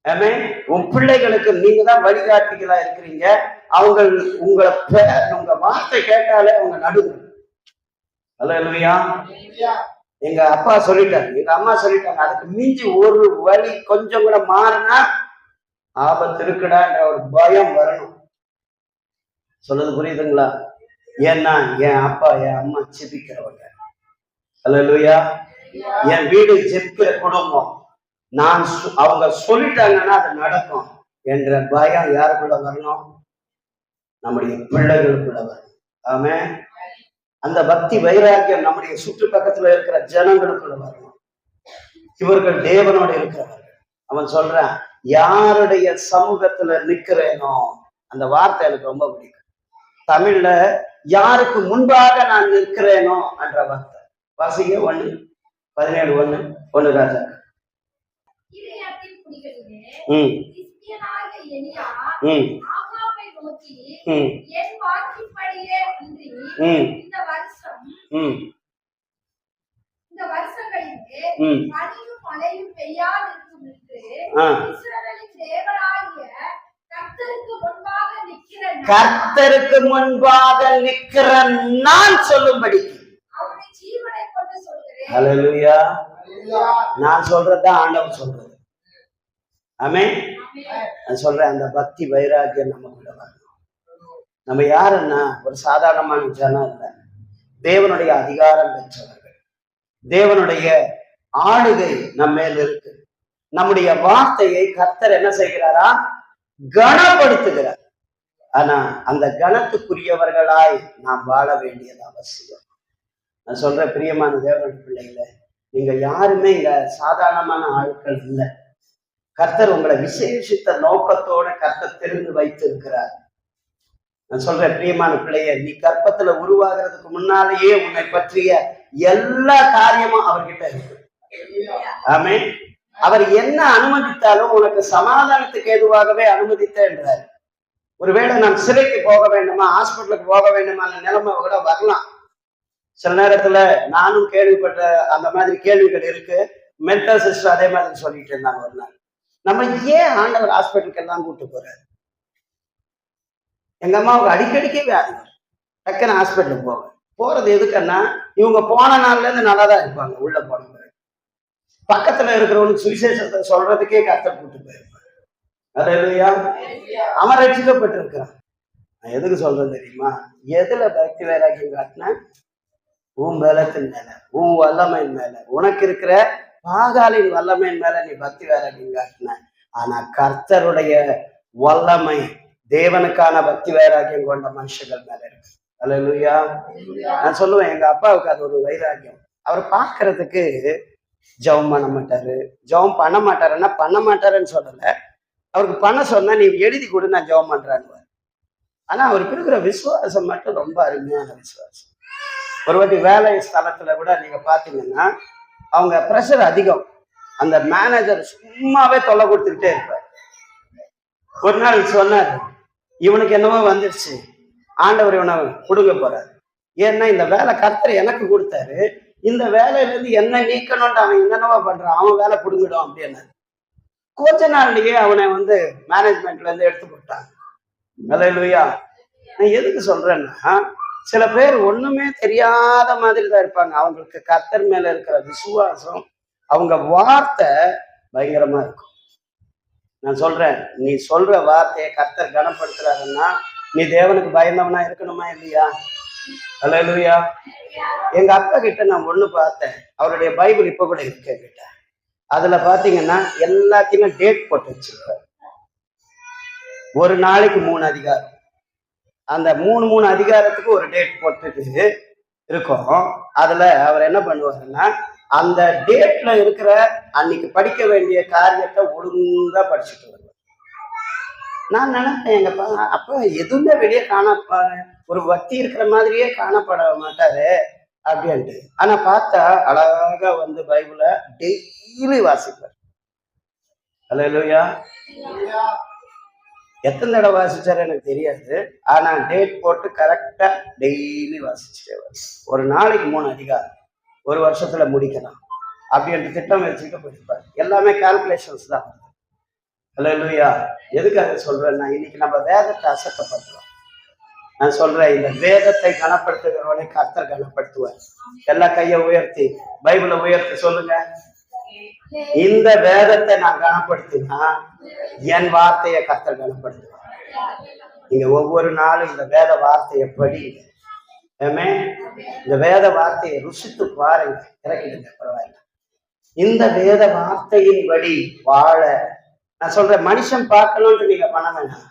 ஆமென். உன் பிள்ளைகளுக்கு நீங்க தான் வழிகாட்டிகளா இருக்கிறீங்க. அவங்க உங்க வார்த்தை கேட்டாலே அவங்க நடுங்க. அல்லேலூயா. எங்க அப்பா சொல்லிட்டாரு, எங்க அம்மா சொல்லிட்டாங்க, அதுக்கு மிஞ்சி ஒரு வழி கொஞ்சம் கூட மாறினா ஆபத்து இருக்குடான்ற ஒரு பயம் வரணும். சொல்றது புரியுதுங்களா? ஏன்னா என் அப்பா என் அம்மா ஜெபிக்கிறவங்க. அல்லேலூயா. என் வீடு ஜெபிக்கிற குடும்பம். அவங்க சொல்லிட்டாங்கன்னா அது நடக்கும் என்ற பயம் யாருக்குள்ள வரணும்? நம்முடைய பிள்ளைகளுக்குள்ள வரணும். ஆமென். அந்த பக்தி வைராக்கியம் நம்முடைய சுற்று பக்கத்துல இருக்கிற ஜனங்களுக்குள்ள வரணும். இவர்கள் தேவனோட இருக்கிறவர்கள். அவன் சொல்றான், யாருடைய சமூகத்துல நிக்கிறேனோ, அந்த வார்த்தை எனக்கு ரொம்ப பிடிக்கும். தமிழ்ல யாருக்கு முன்பாக நான் நிற்கிறேனோ என்ற வார்த்தை வாசிங்க. 1:17 ராஜா. இறையாற்றின் குடிகளிலே ம் கிறிஸ்தியனாகிய எலியா ம் ஆகாபை நோக்கி, ம் என் வாக்கின்படியே அன்றி ம் ம் இந்த வருஷங்களிலே ம் பனியும் மழையும் பெய்யாதிருக்கும் என்று ஆ. இஸ்ரவேலின் தேவனாகிய கர்த்தருக்கு முன்பாக நிற்கிற கர்த்தருக்கு முன்பாக நிற்கிற நான் சொல்லும்படி. அவருடைய ஜீவனை கொண்டு சொல்கிறேன். ஹல்லேலூயா. நான் சொல்றதுதான் ஆண்டவர் சொல்றது. ஆமென். நான் சொல்றேன், அந்த பக்தி வைராக்கியம் நமக்குள்ள வரணும். நம்ம யாருன்னா ஒரு சாதாரணமான ஜனம் இல்லை. தேவனுடைய அதிகாரம் பெற்றவர்கள். தேவனுடைய ஆளுகை நம்ம மேல் இருக்கு. நம்முடைய வார்த்தையை கர்த்தர் என்ன செய்கிறாரா? கனப்படுத்துகிறார். ஆனா அந்த கனத்துக்குரியவர்களாய் நாம் வாழ வேண்டியது அவசியம். நான் சொல்றேன், பிரியமான தேவனுடைய பிள்ளைகளை, நீங்க யாருமே இங்க சாதாரணமான ஆட்கள் இல்லை. கர்த்தர் உங்களை விசேஷித்த நோக்கத்தோட கர்த்தர் தெரிந்து வைத்திருக்கிறார். நான் சொல்றேன், பிரியமான பிள்ளைய, நீ கர்ப்பத்துல உருவாகிறதுக்கு முன்னாலேயே உன்னை பற்றிய எல்லா காரியமும் அவர்கிட்ட இருக்கு. ஆமென். அவர் என்ன அனுமதித்தாலும் உனக்கு சமாதானத்துக்கு ஏதுவாகவே அனுமதித்த என்றார். ஒருவேளை நாம் சிறைக்கு போக வேண்டுமா, ஹாஸ்பிட்டலுக்கு போக வேண்டுமான நிலைமை கூட வரலாம். சில நேரத்துல நானும் கேள்விப்பட்ட அந்த மாதிரி கேள்விகள் இருக்கு. மென்டல் சிஸ்டர் அதே மாதிரி சொல்லிட்டு இருந்தாங்க ஒரு நாள். நம்ம ஏன் ஆண்டவர் ஹாஸ்பிட்டலுக்கு எல்லாம் கூப்பிட்டு போறாரு? எங்க அம்மாவுக்கு அடிக்கடிக்கே வியாதி, டக்குன்னு ஹாஸ்பிட்டலுக்கு போறது எதுக்குன்னா, இவங்க போன நாள்ல இருந்து நல்லா தான் இருப்பாங்க. உள்ள போனவங்க பக்கத்துல இருக்கிறவனுக்கு சுவிசேஷத்தை சொல்றதுக்கே கர்த்தர் கூப்பிட்டு போயிருப்பாரு. அல்லேலூயா. அவன் ரட்சிக்கப்பட்டிருக்கிறான். நான் எதுக்கு சொல்றேன் தெரியுமா? எதுல பக்தி வைராக்கியம் காட்டின? உன் பலத்தின் மேல, உன் வல்லமையின் மேல, உனக்கு இருக்கிற பாகாலின் வல்லமையின் மேல நீ பக்தி வைராக்கியம் காட்டின. ஆனா கர்த்தருடைய வல்லமை, தேவனுக்கான பக்தி வைராக்கியம் கொண்ட மனுஷங்கள் மேல இருக்கு. அல்லேலூயா. நான் சொல்லுவேன், எங்க அப்பாவுக்கு அது ஒரு வைராக்கியம். அவர் பார்க்கறதுக்கு ஜெபம் பண்ண மாட்டாரு. ஜெபம் பண்ண மாட்டாருன்னா பண்ண மாட்டாருன்னு சொல்லல. அவருக்கு பண்ண சொன்னா நீ எழுதி கொடு, நான் ஜெபம் பண்றான்னு. ஆனா அவருக்கு இருக்கிற விசுவாசம் மட்டும் ரொம்ப அருமையான விசுவாசம். ஒரு வாட்டி வேலை ஸ்தலத்துல கூட நீங்க பாத்தீங்கன்னா அவங்க ப்ரெஷர் அதிகம். அந்த மேனேஜர் சும்மாவே தொல்லை கொடுத்துக்கிட்டே இருப்பார். ஒரு நாள் சொன்னார், இவனுக்கு என்னவோ வந்துருச்சு, ஆண்டவர் இவனை கொடுக்க போறாரு. ஏன்னா இந்த வேலை கர்த்தர் எனக்கு கொடுத்தாரு, இந்த வேலையில இருந்து என்ன நீக்கணும்னு அவன் என்னென்னவோ பண்றான், அவன் வேலை பிடுங்கிடும் அப்படின்னு. கொஞ்ச நாள்லயே அவனை மேனேஜ்மெண்ட்ல இருந்து எடுத்து போட்டாங்க. அல்லேலூயா. நான் எதுக்கு சொல்றேன்னா, சில பேர் ஒண்ணுமே தெரியாத மாதிரி தான் இருப்பாங்க. அவங்களுக்கு கர்த்தர் மேல இருக்கிற விசுவாசம், அவங்க வார்த்தை பயங்கரமா இருக்கும். நான் சொல்றேன், நீ சொல்ற வார்த்தையை கர்த்தர் கனப்படுத்துறாருன்னா நீ தேவனுக்கு பயந்தவனா இருக்கணுமா இல்லையா? அல்லேலூயா. எங்க அப்பா கிட்ட நான் ஒண்ணு பார்த்தேன். அவருடைய பைபிள் இப்ப கூட இருக்கு கிட்ட. அதுல பாத்தீங்கன்னா எல்லாத்தையுமே டேட் போட்டு வச்சிருக்காரு. ஒரு நாளைக்கு 3 அதிகாரம். அந்த 3 அதிகாரத்துக்கு ஒரு டேட் போட்டுட்டு இருக்கும். அதுல அவர் என்ன பண்ணுவாருன்னா, அந்த டேட்ல இருக்கிற அன்னைக்கு படிக்க வேண்டிய காரியத்தை ஒழுங்கா படிச்சுட்டு வருவார். நான் நினைப்பேன், எங்க அப்பா எதுவுமே வெளியே ஒரு பக்தி இருக்கிற மாதிரியே காணப்பட மாட்டாரு அப்படின்ட்டு. ஆனா பார்த்தா அழகா பைபிளை டெய்லி வாசிப்பார். அல்லேலூயா. எத்தனை தடவை வாசிச்சாரு எனக்கு தெரியாது. ஆனா டேட் போட்டு கரெக்டா டெய்லி வாசிச்சுட்டே வரும். ஒரு நாளைக்கு 3 அதிகாரம், ஒரு வருஷத்துல முடிக்கலாம் அப்படின்ட்டு திட்டம் வச்சுட்டு போயிருப்பாரு. எல்லாமே கால்குலேஷன்ஸ் தான். அல்லேலூயா. எதுக்காக சொல்றேன்னா, இன்னைக்கு நம்ம வேதத்தை அசட்டப்படுறோம். நான் சொல்றேன், இந்த வேதத்தை கனப்படுத்துகிறவனை கர்த்தர் கனப்படுத்துவார். எல்லா கையை உயர்த்தி பைபிளை உயர்த்தி சொல்லுங்க. இந்த வேதத்தை நான் கனப்படுத்தினா என் வார்த்தையை கர்த்தர் கனப்படுத்துவார். நீங்க ஒவ்வொரு நாளும் இந்த வேத வார்த்தையை படிங்க. இந்த வேத வார்த்தையை ருசித்து பாருங்க, இறக்கிடுங்க, பரவாயில்ல. இந்த வேத வார்த்தையின்படி வாழ நான் சொல்றேன், மனுஷன் பார்க்கணும்னு நீங்க பண்ண வேண்டாம்,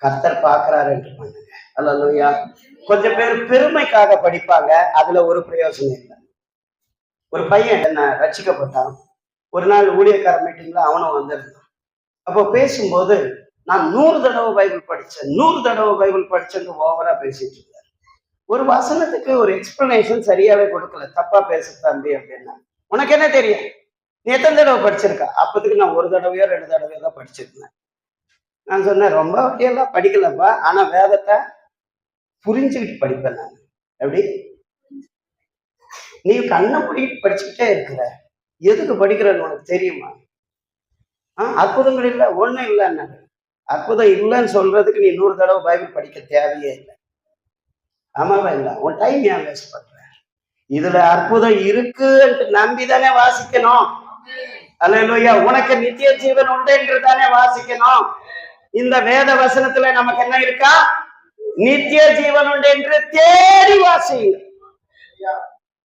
கர்த்தர் பார்க்கிறாரு என்று பண்ணுங்க. அல்லேலூயா. கொஞ்சம் பேர் பெருமைக்காக படிப்பாங்க, அதுல ஒரு பிரயோஜனம் இல்லை. ஒரு பையன் என்ன ரட்சிக்கப்பட்டான். ஒரு நாள் ஊழியக்கார மீட்டிங்ல அவனும் வந்திருந்தான். அப்போ பேசும்போது, நான் 100 தடவை பைபிள் படிச்சேன், 100 தடவை பைபிள் படிச்சேன்னு ஓவரா பேசிட்டு இருந்தார். ஒரு வசனத்துக்கு ஒரு எக்ஸ்பிளனேஷன் சரியாவே கொடுக்கல. தப்பா பேச தம்பி அப்படின்னா, உனக்கு என்ன தெரியும், நீ எத்தனை தடவை படிச்சிருக்க? அப்போதுக்கு நான் 1 தடவையோ 2 தடவையோ தான் படிச்சிருந்தேன். நான் சொன்னேன், ரொம்ப வட்டியெல்லாம் படிக்கலப்பா, ஆனா வேதத்தை புரிஞ்சுக்கிட்டு படிப்பேன் நான். எப்படி? நீ கண்ணை மூடிட்டு படிச்சுக்கிட்டே இருக்கிற, எதுக்கு படிக்கிறன்னு உனக்கு தெரியுமா? அற்புதங்கள் இல்லை, ஒண்ணும் இல்லைன்னு. அற்புதம் இல்லைன்னு சொல்றதுக்கு நீ 100 தடவை பைபிள் படிக்க தேவையே இல்லை. ஆமாவா இல்லை? உன் டைம் ஏன் வேஸ்ட் பண்ற? இதுல அற்புதம் இருக்குன்னு நம்பிதானே வாசிக்கணும். அல்லேலூயா. உனக்கு நித்திய ஜீவன் உண்டு என்று தானே வாசிக்கணும். இந்த வேத வசனத்துல நமக்கு என்ன இருக்கா? நித்திய ஜீவன் உண்டு என்று தேடி வாசிங்க.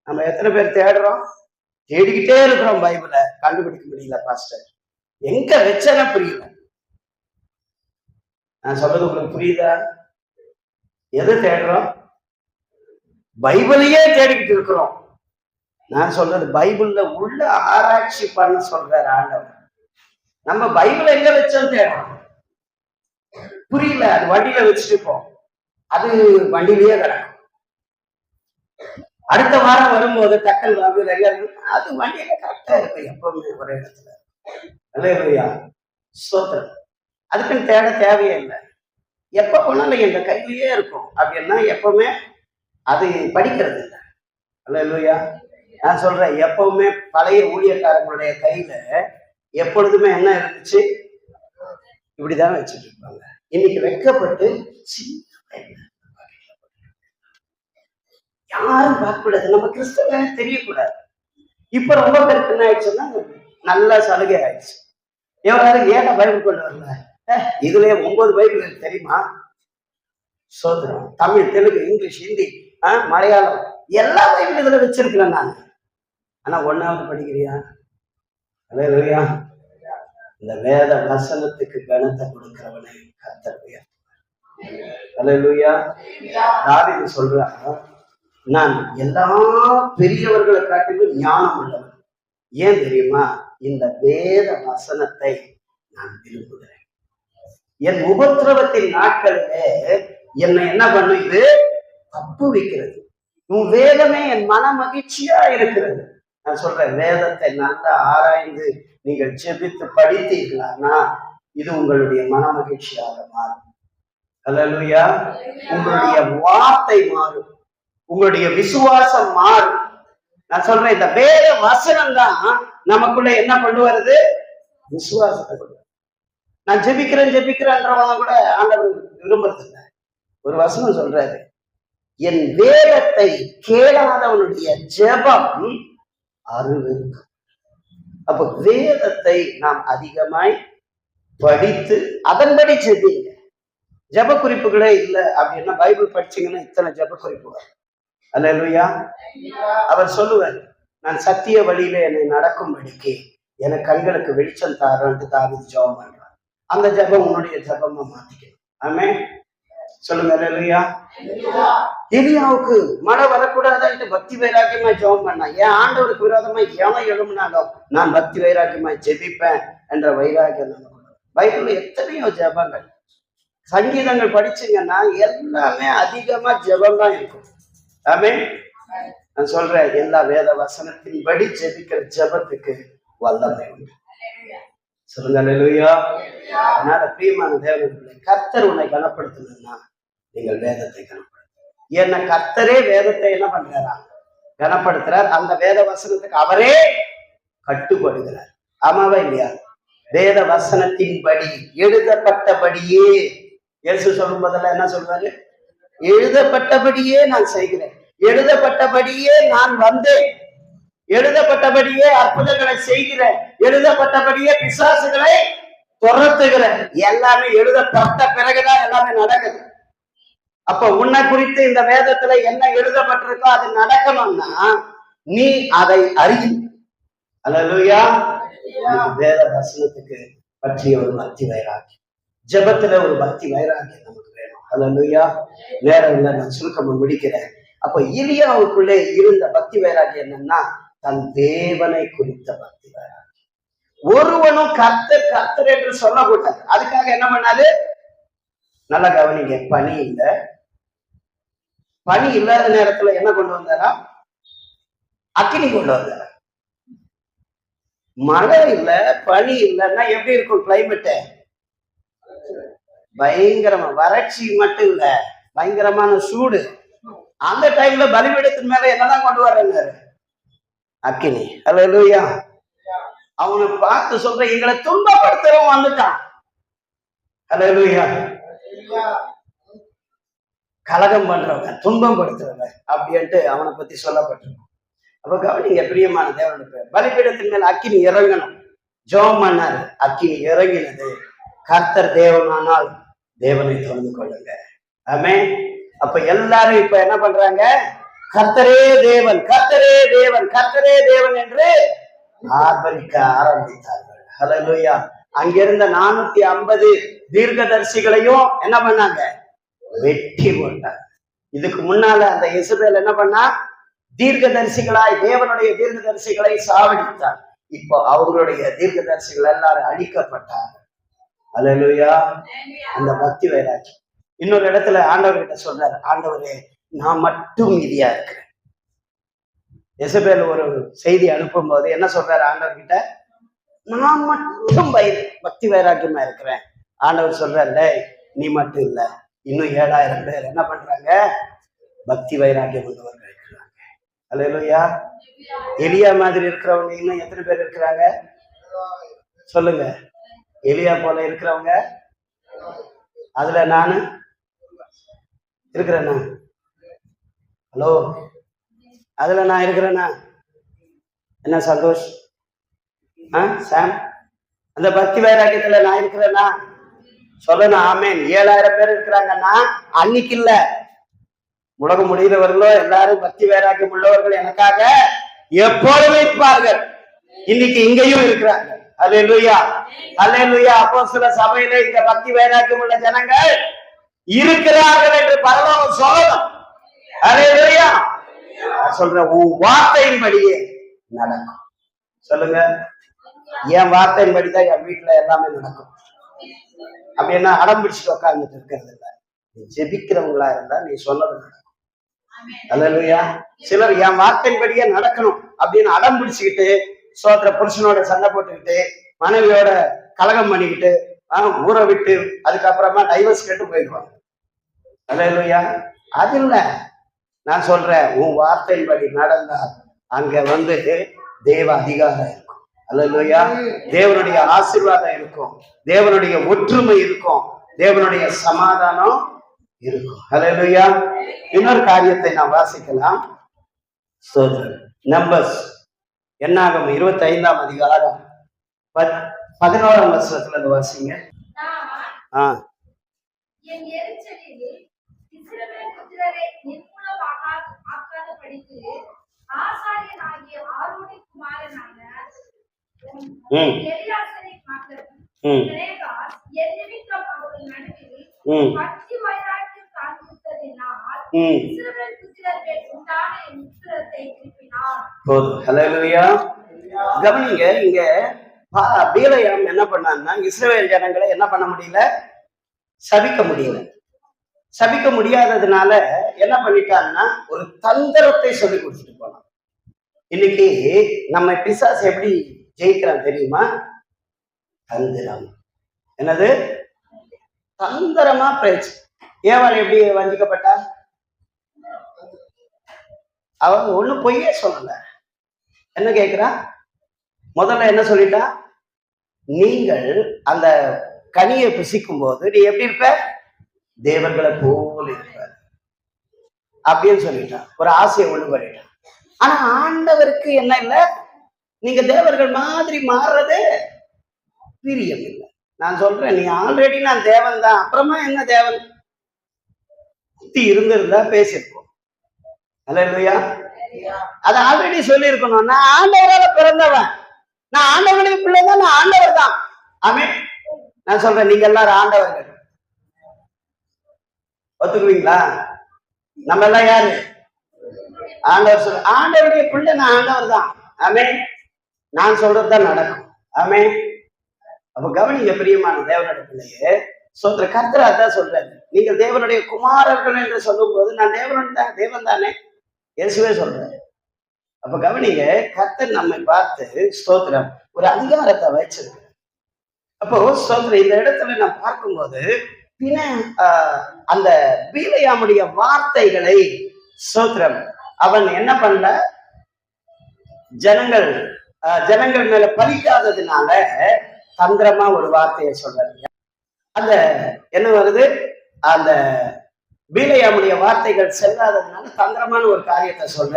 நம்ம எத்தனை பேர் தேடுறோம்? தேடிக்கிட்டே இருக்கிறோம், பைபிளை கண்டுபிடிக்க முடியல பாஸ்டர். எங்க வச்சன புரியல. நான் சொல்றது உங்களுக்கு புரியுதா? எது தேடுறோம்? பைபிளையே தேடிக்கிட்டு இருக்கிறோம். நான் சொல்றது பைபிள்ல உள்ள ஆராய்ச்சி பண்ண சொல்றாரு ஆண்டவர். நம்ம பைபிள் எங்க வச்சோம் தேடுறோம், புரியல. அது வண்டியில வச்சுருப்போம், அது வண்டியிலேயே கிடக்கும். அடுத்த வாரம் வரும்போது தக்கல் வாங்கல, அது வண்டியில கரெக்டா இருக்கும், எப்பவுமே ஒரே இடத்துல. அல்லேலூயா. ஸ்தோத்திரம். அதுக்குன்னு தேட தேவையே இல்லை. எப்ப போனாலும் எங்க கையிலேயே இருக்கும் அப்படின்னா எப்பவுமே அது படிக்கிறது இல்லை. அல்லேலூயா. நான் சொல்றேன், எப்பவுமே பழைய ஊழியக்காரங்களுடைய கையில எப்பொழுதுமே என்ன இருந்துச்சு? இப்படிதான் வச்சுட்டு இருப்பாங்க. இன்னைக்கு வெட்கப்பட்டு யாரும் பார்க்கக்கூடாது, நம்ம கிறிஸ்தவ தெரியக்கூடாது. இப்ப ரொம்ப பேருக்கு என்ன ஆயிடுச்சுன்னா, நல்ல சலுகை ஆயிடுச்சு. எவராவது ஏன்னா பைபிள் கொண்டு வரல, இதுலயே 9 பைபிள் இருக்கு தெரியுமா? சோதரம். தமிழ், தெலுங்கு, இங்கிலீஷ், ஹிந்தி, மலையாளம், எல்லா பைபிள் இதுல வச்சிருக்கிறேன் நான். ஆனா 1வது படிக்கிறியா? அல்லேலூயா. இந்த வேத வசனத்துக்கு கனத்தை கொடுக்கிறவனை கர்த்தர் உயர்த்துவார். அல்லேலூயா. தாவீது சொல்றான், நான் எல்லா பெரியவர்களை காட்டிலும் ஞானம் உள்ளவன். ஏன் தெரியுமா? இந்த வேத வசனத்தை நான் விரும்புகிறேன். என் உபத்திரவத்தின் நாட்களிலே என்னை என்ன பண்ணுது? தப்பு வைக்கிறது. உன் வேதமே என் மன மகிழ்ச்சியா இருக்கிறது. நான் சொல்றேன், வேதத்தை நல்லா ஆராய்ந்து நீங்கள் ஜெபித்து படித்தீர்களானா இது உங்களுடைய மன மகிழ்ச்சியாக மாறும். அல்லேலூயா. உங்களுடைய வார்த்தை மாறும், உங்களுடைய விசுவாசம் மாறும். நான் சொல்றேன், இந்த வேத வசனம் தான் நமக்குள்ள என்ன கொண்டு வருது? விசுவாசத்தை கொண்டு. நான் ஜெபிக்கிறேன்றவங்க கூட ஆண்டவர் விரும்புறது இல்லை. ஒரு வசனம் சொல்றாரு, என் வேதத்தை கேளாதவனுடைய ஜெபம் அருவருக்கும். அப்ப வேதத்தை நாம் அதிகமாய் படித்து அதன்படி ஜெபிங்க. ஜெப குறிப்புகளே இல்லை அப்படின்னா பைபிள் படிச்சீங்கன்னா இத்தனை ஜெப குறிப்புகள். அல்லேலூயா. அவர் சொல்லுவார், நான் சத்திய வழியில என்னை நடக்கும்படிக்கு எனக்கு கண்களுக்கு வெளிச்சம் தாரன்ட்டு தாவீது ஜெபம் பண்றார். அந்த ஜெபம் உன்னுடைய ஜெபமா மாத்திக்கணும். ஆமென். சொல்லுங்க. அல்லேலூயா. எலியாவுக்கு மழை வரக்கூடாதுன்ட்டு பக்தி வைராக்கியமா ஜெபம் பண்ணான். என் ஆண்டவருக்கு விரோதமா எவன் எழும்பினாலும் நான் பக்தி வைராக்கியமா ஜெபிப்பேன் என்ற வைராக்கியம் நமக்கு. பைபிள்ல எத்தனையோ ஜெபங்கள், சங்கீதங்கள் படிச்சீங்கன்னா எல்லாமே அதிகமா ஜெபம் தான் இருக்கும். ஆமென். நான் சொல்றேன், எல்லா வேத வசனத்தின்படி ஜெபிக்கிற ஜெபத்துக்கு வல்லமை உண்டு. சொல்லுங்க. அல்லேலூயா. அதனால பிரியமான தேவனே, கர்த்தர் உன்னை கனப்படுத்தணும்னா நீங்கள் வேதத்தை கனப்படுத்த. ஏன்னா கர்த்தரே வேதத்தை என்ன பண்றாரா? கனப்படுத்துறார். அந்த வேத வசனத்துக்கு அவரே கட்டுப்படுகிறார். ஆமாவா இல்லையா? வேத வசனத்தின்படி எழுதப்பட்டபடியே. இயேசு சொல்லும் போதெல்லாம் என்ன சொல்வாரு? எழுதப்பட்டபடியே நான் செய்கிறேன், எழுதப்பட்டபடியே நான் வந்தேன், எழுதப்பட்டபடியே அற்புதங்களை செய்கிறேன், எழுதப்பட்டபடியே பிசாசுகளை துரத்துகிறேன். எல்லாமே எழுதப்பட்ட பிறகுதான் எல்லாமே நடக்குது. அப்ப உன்னை குறித்து இந்த வேதத்துல என்ன எழுதப்பட்டிருக்கோ அது நடக்கணும்னா நீ அதை அறிய. அல்லேலூயா. வேத வசனத்துக்கு பற்றிய ஒரு பக்தி வைராக்கியம், ஜெபத்துல ஒரு பக்தி வைராக்கியம் நமக்கு வேணும். அல்லேலூயா. நேரம் இல்லை, நான் சுருக்கமா முடிக்கிறேன். அப்ப எலியாவுக்குள்ளே இருந்த பக்தி வைராக்கியம் என்னன்னா தன் தேவனை குறித்த பக்தி வைராக்கியம். ஒருவனும் கர்த்தர் கர்த்தர் என்று சொல்லக்கூடாது. அதுக்காக என்ன பண்ணாரு? நல்லா கவனிங்க. பனி இல்லை, பனி இல்லாத நேரத்துல என்ன கொண்டு வந்தாரா? அக்கினி கொண்டு வந்தாரா? மழை இல்ல, பனி இல்லைன்னா எப்படி இருக்கும் கிளைமேட்? பயங்கரமா வறட்சி மட்டும் இல்ல, பயங்கரமான சூடு. அந்த டைம்ல பலிபீடத்தின் மேல என்னதான் கொண்டு வர்றாரு? அக்கினி. அல்லேலூயா. அவனை பார்த்து சொல்ற, எங்களை துன்பப்படுத்துறவன் வந்துட்டான். அல்லேலூயா. கலகம் பண்றவங்க, துன்பம் படுத்துறவங்க அப்படின்ட்டு அவனை பத்தி சொல்லப்பட்டிருக்கும். அப்ப கவனிங்க பிரியமான தேவனுடைய பேர், பலிபீடத்தின் மேல அக்கினி இறங்கணும். ஜெபம் பண்ணாரு, அக்கினி இறங்கினது. கர்த்தர் தேவனானால் தேவனை தொடர்ந்து கொள்ளுங்க. ஆமென். அப்ப எல்லாரும் இப்ப என்ன பண்றாங்க? கர்த்தரே தேவன், கர்த்தரே தேவன், கர்த்தரே தேவன் என்று ஆர்ப்பரிக்க ஆரம்பித்தார்கள். ஹல்லேலூயா. அங்கிருந்த 450 தீர்க்கதரிசிகளையும் என்ன பண்ணாங்க? வெற்றி போட்டார். இதுக்கு முன்னால அந்த இசபேல் என்ன பண்ணா? தீர்க்கதரிசிகளாய் தேவனுடைய தீர்க்கதரிசிகளை சாவடித்தார். இப்போ அவர்களுடைய தீர்க்கதரிசிகள் எல்லாரும் அழிக்கப்பட்டார்கள். அல்லேலூயா. அந்த பக்தி வைராக்கியம். இன்னொரு இடத்துல ஆண்டவர்கிட்ட சொல்றாரு, ஆண்டவரே நான் மட்டும் மீதியா இருக்கிறேன். இசபேல் ஒரு செய்தி அனுப்பும் போது என்ன சொல்றாரு ஆண்டவர்கிட்ட? நான் மட்டும் பக்தி வைராக்கியமா இருக்கிறேன். ஆண்டவர் சொல்றாரு, நீ மட்டும் இல்ல, இன்னும் 7000 பேர் என்ன பண்றாங்க? பக்தி வைராக்கியம் உள்ளவர்கள் இருக்கிறாங்க. அல்லேலூயா. எலியா மாதிரி இருக்கிறவங்க இன்னும் எத்தனை பேர் இருக்கிறாங்க? சொல்லுங்க. எலியா போல இருக்கிறவங்க, அதுல நானு இருக்கிறேன்னா? ஹலோ, அதுல நான் இருக்கிறேன்னா? என்ன சந்தோஷ்? சாம், அந்த பக்தி வைராக்கியத்துல நான் இருக்கிறேன்னா? சொல்லணும். ஆமேன். 7000 பேர் இருக்கிறாங்கன்னா அன்னைக்கு இல்ல, உலகம் முடிகிறவர்களோ எல்லாரும் பக்தி வைராக்கியம் உள்ளவர்கள் எனக்காக எப்பொழுதும் இருப்பார்கள். இன்னைக்கு இங்கேயும் இருக்கிறாங்க. அல்லேலூயா, அல்லேலூயா. அப்போஸ்தலர் சபையில இந்த பக்தி வைராக்கியம் உள்ள ஜனங்கள் இருக்கிறார்கள் என்று பரலோகம் சொல்லணும். அல்லேலூயா. சொல்ற உன் வார்த்தையின்படியே நடக்கும். சொல்லுங்க. என் வார்த்தையின்படிதான் என் வீட்டுல எல்லாமே நடக்கும். அப்படின்னா அடம் பிடிச்சிட்டு உட்கார்ந்துட்டு இருக்கிறது இல்ல. நீ ஜெபிக்கிறவங்களா இருந்தா நீ சொன்னது நடக்கும். அல்லேலூயா. சிலர் என் வார்த்தையின்படியே நடக்கணும் அப்படின்னு அடம் பிடிச்சுக்கிட்டு சோத்திர புருஷனோட சண்டை போட்டுக்கிட்டு மனைவியோட கலகம் பண்ணிக்கிட்டு ஊரை விட்டு அதுக்கப்புறமா டைவர்ஸ் கேட்டு போயிடுவாங்க. அல்லேலூயா. அது இல்ல. நான் சொல்றேன், உன் வார்த்தையின்படி நடந்தால் அங்க தேவ அதிகாரம் இருக்கும். அல்லேலூயா. தேவனுடைய ஆசீர்வாதம் இருக்கும், தேவனுடைய ஒற்றுமை இருக்கும், தேவனுடைய சமாதானம் இருக்கும். அல்லேலூயா. இன்னொரு காரியத்தை நாம் வாசிக்கலாம். நம்பர்ஸ் என்னாகும் 25ஆம் அதிகாரம் 11ஆம் வசனத்துல இருந்து வாசிங்க. என் எரிச்சலில் இஸ்ரவேல் புத்திரரை நிர்மூலமாக்காதபடிக்கு ஆசாரியனாகிய ஆரோனின் குமாரனான எலியாசரின் மகன் பினெகாஸ் என் நிமித்தம் அவர்கள் நடுவில் பக்தி வைராக்கியம் காண்பித்ததினால் இஸ்ரவேல் புத்திரர்கள் உண்டான என் உத்திரத்தை திருப்பினார். ஹல்லேலூயா. கவனிங்க, இங்க பீலையாம் என்ன பண்ணான்னா இஸ்ரவேல் ஜனங்களை என்ன பண்ண முடியல? சபிக்க முடியல. சபிக்க முடியாததுனால என்ன பண்ணிட்டான்னா ஒரு தந்திரத்தை சொல்லி கொடுத்துட்டு போனான். இன்னைக்கு நம்ம பிசாசு எப்படி ஜெயிக்கிறான் தெரியுமா? தந்திரம். என்னது? தந்திரமா பேச்சு. ஏவாள் எப்படி வஞ்சிக்கப்பட்டா? அவங்க ஒண்ணும் பொய்யே சொல்லல. என்ன கேட்கிறா? முதல்ல என்ன சொல்லிட்டா? நீங்கள் அந்த கனியை புசிக்கும் போது நீ எப்படி இருப்ப? தேவர்களை போல இருப்ப அப்படின்னு சொல்லிட்டான். ஒரு ஆசையை ஒண்ணு பண்ணிட்டான். ஆனா ஆண்டவருக்கு என்ன இல்லை? நீங்க தேவர்கள் மாதிரி மாறுறது பிரியம் இல்லை. நான் சொல்றேன், நீ ஆல்ரெடி நான் தேவன் தான், அப்புறமா என்ன தேவன்? புத்தி இருந்திருந்தா பேசியிருக்கோம். அல்லேலூயா. அதை ஆல்ரெடி சொல்லி இருக்கணும். நான் ஆண்டவரால பிறந்தவன், நான் ஆண்டவனுடைய பிள்ளைதான், நான் ஆண்டவர் தான். ஆமென். நான் சொல்றேன், நீங்க எல்லாரும் ஆண்டவர்கள். ஒத்துக்குவீங்களா? நம்ம எல்லாம் யாரு? ஆண்டவர் சொல்ற ஆண்டவருடைய பிள்ளை, நான் ஆண்டவர் தான். ஆமென். நான் சொல்றதுதான் நடக்கும். ஆமென். அப்ப கவனிங்க பிரியமான தேவனுடைய பிள்ளையே, சொல்ற கர்த்தர் அதான் சொல்றாரு, நீங்கள் தேவனுடைய குமாரர்கள் என்று சொல்லும் போது நான் தேவன் தானே இயேசுவே சொல்றாரு. அப்ப கவனிங்க, கர்த்தர் நம்மை பார்த்து ஸ்தோத்திரம் ஒரு அதிகாரத்தை வச்சிருக்கு. அப்போ ஸ்தோத்திரம் இந்த இடத்துல நான் பார்க்கும்போது பின்ன அந்த பீலையாமுடைய வார்த்தைகளை ஸ்தோத்திரம் அவன் என்ன பண்ணல, ஜனங்கள் மேல பலிக்காததுனால தந்திரமா ஒரு வார்த்தையை சொல்றாரு. அந்த என்ன வருது, அந்த பீலையாமுடைய வார்த்தைகள் செல்லாததுனால தந்திரமான ஒரு காரியத்தை சொல்ற.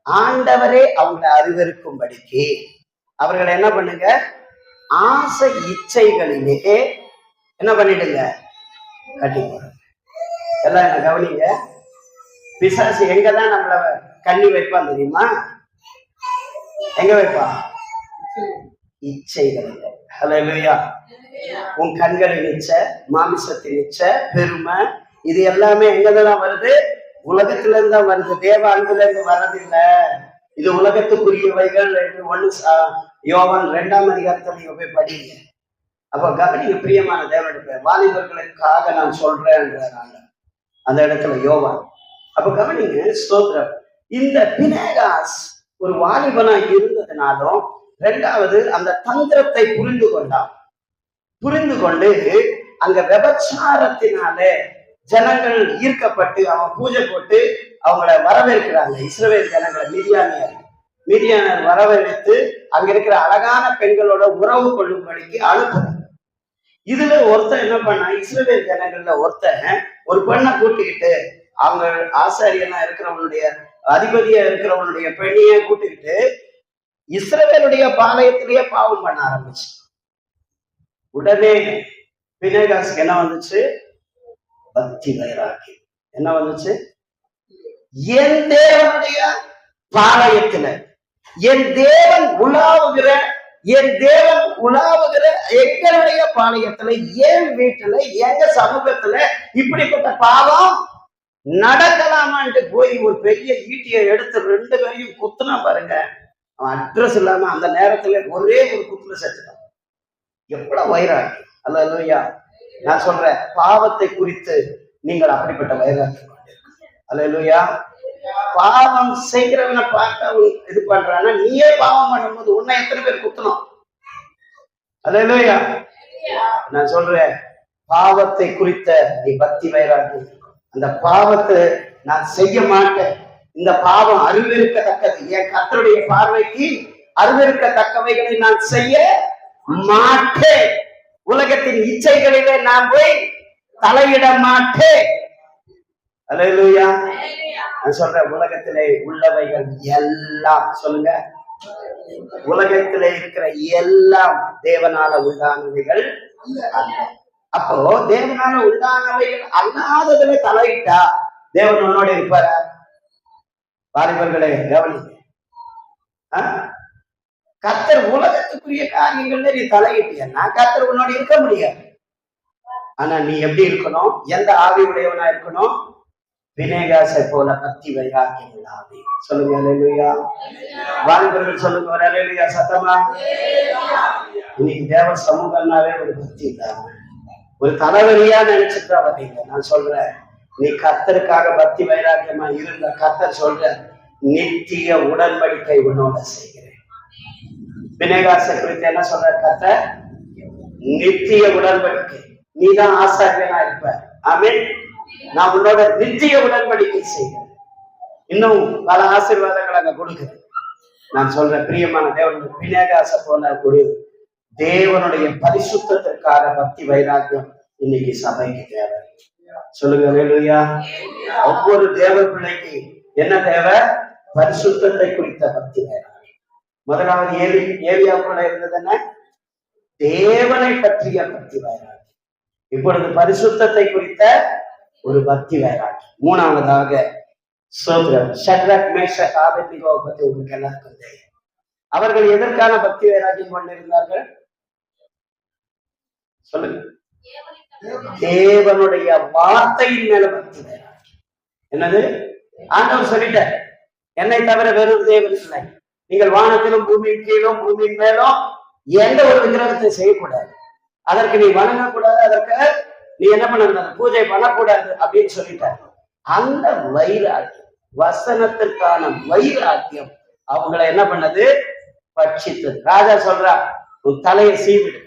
ஆண்டவரே அவங்களை அறிவிருக்கும்படிக்கு அவர்களை என்ன பண்ணுங்க, ஆசை இச்சைகளிலே என்ன பண்ணிடுங்க, கட்டி போடுங்க. எல்லாம் என்ன கவனிங்க, பிசாசு எங்கதான் நம்மள கண்ணி வைப்பான் தெரியுமா? எங்க வைப்பான்? இச்சைகள். ஹல்லேலூயா. உன் கண்களின் இச்சை, மாமிசத்தின் இச்சை, பெருமை, இது எல்லாமே எங்கதான் வருது? உலகத்துல இருந்து தான் வருது. தேவ அன்புல இருந்து வர்றதில்லை. இது உலகத்துக்குரியவைகள் என்று 1 யோவான் 2ஆம் அதிகாரத்தை நீங்க போய் படிங்க. அப்ப கவனிங்க பிரியமான தேவனுடைய வாலிபர்களுக்காக நான் சொல்றேன்றாங்க அந்த இடத்துல யோவான். அப்ப கவனிங்க ஸ்தோத்திரம், இந்த பினேகாஸ் ஒரு வாலிபனா இருந்ததுனாலும் இரண்டாவது அந்த தந்திரத்தை புரிந்து கொண்டு அங்க விபச்சாரத்தினாலே ஜனங்கள் ஈர்க்கப்பட்டு அவன் பூஜை போட்டு அவங்கள வரவேற்கிறாங்க. இஸ்ரவேல் ஜனங்களை மீதியானர் வரவேற்று அங்க இருக்கிற அழகான பெண்களோட உறவு கொள்ளும்படிக்கு அனுப்புறாங்க. இதுல ஒருத்தன் என்ன பண்ணா, இஸ்ரவேல் ஜனங்கள்ல ஒருத்தன் ஒரு பெண்ணை கூட்டிக்கிட்டு, அவங்க ஆசாரியனா இருக்கிறவனுடைய அதிபதியா இருக்கிறவனுடைய பெண்ணையே கூட்டிக்கிட்டு இஸ்ரவேலுடைய பாளையத்திலேயே பாவம் பண்ண ஆரம்பிச்சு. உடனே பினேகாஸ்க்கு என்ன வந்துச்சு? பக்தி வைராகி. என்ன வந்துச்சு? என் தேவனுடைய பாளையத்துல என் தேவன் உலாவுகிற எங்களுடைய பாளையத்துல, என் வீட்டுல, எங்க சமூகத்துல இப்படிப்பட்ட பாவம் நடக்கலாமான்ட்டு போய் ஒரு பெரிய ஈட்டியை எடுத்து 2 பேரையும் குத்துனா பாருங்க. அவன் அட்ரஸ் இல்லாம அந்த நேரத்துல ஒரே ஒரு குத்துல செத்துட்டான். எவ்வளவு வைராகி! அல்லேலூயா. நான் சொல்றேன், பாவத்தை குறித்து நீங்கள் அப்படிப்பட்ட வைராகி. அல்லேலூயா. பாவம் செய்கிறவனை பார்த்து அவன் இது பண்றான்னா, நீயே பாவம் பண்ணும்போது உன்னை எத்தனை பேர் குத்தணும்? அல்லேலூயா. நான் சொல்றேன், பாவத்தை குறித்த நீ பக்தி வைராகி. அந்த பாவத்தை நான் செய்ய மாட்டேன், இந்த பாவம் அருவருக்கத்தக்கது, என் கர்த்தருடைய பார்வைக்கு அருவருக்கத்தக்கவைகளை நான் செய்ய மாட்டேன், உலகத்தின் இச்சைகளிலே நான் போய் தலையிட மாட்டேன். அல்லேலூயா. நான் சொல்றேன், உலகத்திலே உள்ளவைகள் எல்லாம், சொல்லுங்க, உலகத்திலே இருக்கிற எல்லாம் தேவனால உண்டானவைகள் அல்ல. அப்போ தேவனால உண்டானவைகள் அல்லாததுல தலையிட்டா தேவன் உன்னோட இருப்பாரா? வாலிபர்களே கவனிங்க. கர்த்தர் உலகத்துக்குரிய காரியங்கள்ல நீ தலையிட்டீங்கன்னா கர்த்தர் உன்னோட இருக்க முடியாது. ஆனா நீ எப்படி இருக்கணும்? எந்த ஆவி உடையவனா இருக்கணும்? பினேகாசை போல பக்தி வைராக்கியம் உள்ள ஆவி. சொல்லுங்க அல்லேலூயா. வாலிபர்கள் சொல்லுங்க ஒரு அல்லேலூயா சத்தமா. இன்னைக்கு தேவ சமூகம்னாவே ஒரு பக்தி இல்லாம ஒரு தலைவலியா நினைச்சுட்டா பாத்தீங்க. நான் சொல்றேன், நீ கர்த்தருக்காக பக்தி வைராக்கியமா இருந்த கர்த்தர் சொல்ற, நித்திய உடன்படிக்கை உன்னோட செய்கிறேன். பினேகாசை குறித்து என்ன சொல்ற கர்த்தர்? நித்திய உடன்படிக்கை. நீதான் ஆசாரியனா இருப்ப. ஆமென். நான் உன்னோட நித்திய உடன்படிக்கை செய்கிறேன். இன்னும் பல ஆசீர்வாதங்கள் அங்க கொடுக்குறேன். நான் சொல்றேன் பிரியமான தேவனுடைய பினேகாசை போல ஒரு தேவனுடைய பரிசுத்தத்திற்கான பக்தி வைராக்கியம் இன்னைக்கு சபைக்கு தேவை. சொல்லுங்க அல்லேலூயா. ஒவ்வொரு தேவ பிள்ளைக்கு என்ன தேவை? பரிசுத்தத்தை குறித்த பக்தி வைராக்கியம். முதலாவது ஏலியாவுக்குள்ள இருந்தது என்ன? தேவனை பற்றிய பக்தி வைராக்கியம். இப்பொழுது பரிசுத்தத்தை குறித்த ஒரு பக்தி வைராக்கியம். மூணாவதாக சோத்ரம் ஷட்ரக் மேஷக் ஆபேத்நேகோவை பத்தி உங்களுக்கு எல்லாருக்கும் தெரியும். அவர்கள் எதற்கான பக்தி வைராக்கியம் கொண்டிருந்தார்கள்? சொல்லுங்க. தேவனுடைய வார்த்தையின் மேல பக்தி வைராக்கியம். என்னது? ஆண்டவர் சொல்லிட்டார், என்னை தவிர வேறொரு தேவன் இல்லை, நீங்கள் வானத்திலும் பூமியின் கீழும் பூமியின் மேலும் எந்த ஒரு விக்கிரகத்தை செய்யக்கூடாது, அதற்கு நீ வணங்கக்கூடாது, அதற்கு நீ என்ன பண்ண பூஜை பண்ணக்கூடாது அப்படின்னு சொல்லிட்டார். அந்த வைராக்கியம், வசனத்திற்கான வைராக்கியம் அவங்களை என்ன பண்ணது? பட்சித்தது. ராஜா சொல்றா, உன் தலையை சீவிடு,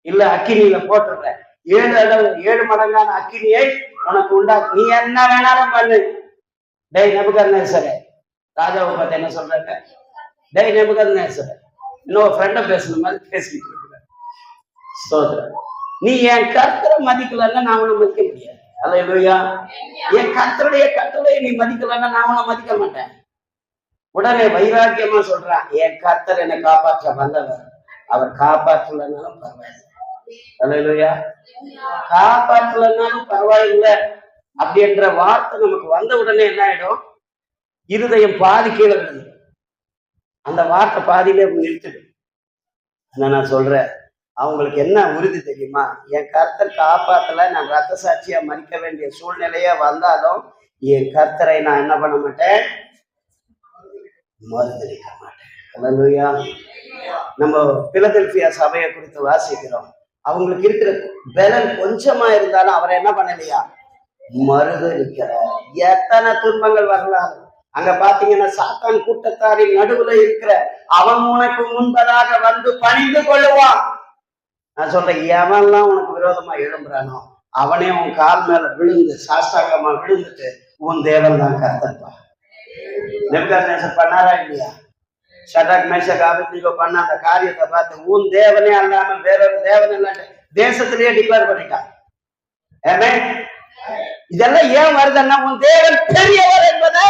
இல்ல அக்கினியில போட்டுடுற, 7 மடங்கான அக்கினியை உனக்கு உண்டாக்கு, நீ என்ன வேணாலும் பண்ணு. டேய் நெபுகத்நேசரே, ராஜாவை பார்த்து என்ன சொல்றாங்க? டேய் நெபுகத்நேசரே, இன்னொரு ஃப்ரெண்ட பேசுன மாதிரி பேசிக்கிட்டு இருக்கிற, ஸ்தோத்திரம், நீ என் கர்த்தரை மதிக்கலன்னா நான் உன்னை மதிக்க முடியாது. அல்லேலூயா. என் கர்த்தருடைய கட்டளையை நீ மதிக்கலன்னா நான் உன்னை மதிக்க மாட்டேன். உடனே வைராக்கியமா சொல்றான், என் கர்த்தர் என்னை காப்பாற்ற வந்தவர், அவர் காப்பாற்றலனாலும் பரவாயில்லை. அல்லேலூயா. காப்பாற்றலனாலும் பரவாயில்லை அப்படின்ற வார்த்தை நமக்கு வந்த உடனே என்ன ஆயிடும்? இருதயம் பாதி கீழே விழுது, அந்த வார்த்தை பாதியிலே நிறுத்திடும். நான் சொல்றேன், அவங்களுக்கு என்ன உறுதி தெரியுமா? என் கர்த்தர் காப்பாத்தல, நான் ரத்த சாட்சியா மறிக்க வேண்டிய சூழ்நிலையா வந்தாலும் என் கர்த்தரை நான் என்ன பண்ண மாட்டேன்? மறுதளிக்க மாட்டேன். அல்லேலூயா. நம்ம பிலதெல்பியா சபையை குறித்து வாசிக்கிறோம். அவங்களுக்கு இருக்கிற பலன் கொஞ்சமா இருந்தாலும் அவரை என்ன பண்ணலையா? மறுதளிக்கிற. எத்தனை துன்பங்கள் வரலாம் அங்க பாத்தீங்கன்னா, சாத்தான் கூட்டத்தாரின் நடுவுல இருக்கிற அவன் உனக்கு முன்பதாக வந்து பணிந்து கொள்ளுவான். நான் சொல்றேன், எவன்லாம் உனக்கு விரோதமா எழும்புறானோ அவனே உன் கால் மேல விழுந்து சாஷ்டாங்கமா விழுந்துட்டு உன் தேவன் தான் கர்த்தர்ப்பா. நெபுகத்நேசர் பண்ணாரா இல்லையா? ஷட்ரக் மேஷக் ஆபேத்நேகோ பண்ண அந்த காரியத்தை பார்த்து உன் தேவனே அல்லாமல் வேறொரு தேவன் இல்லாட்டு தேசத்திலேயே டிக்ளேர் பண்ணிட்டான். இதெல்லாம் ஏன் வருதுன்னா, உன் தேவன் பெரியவர் என்பதை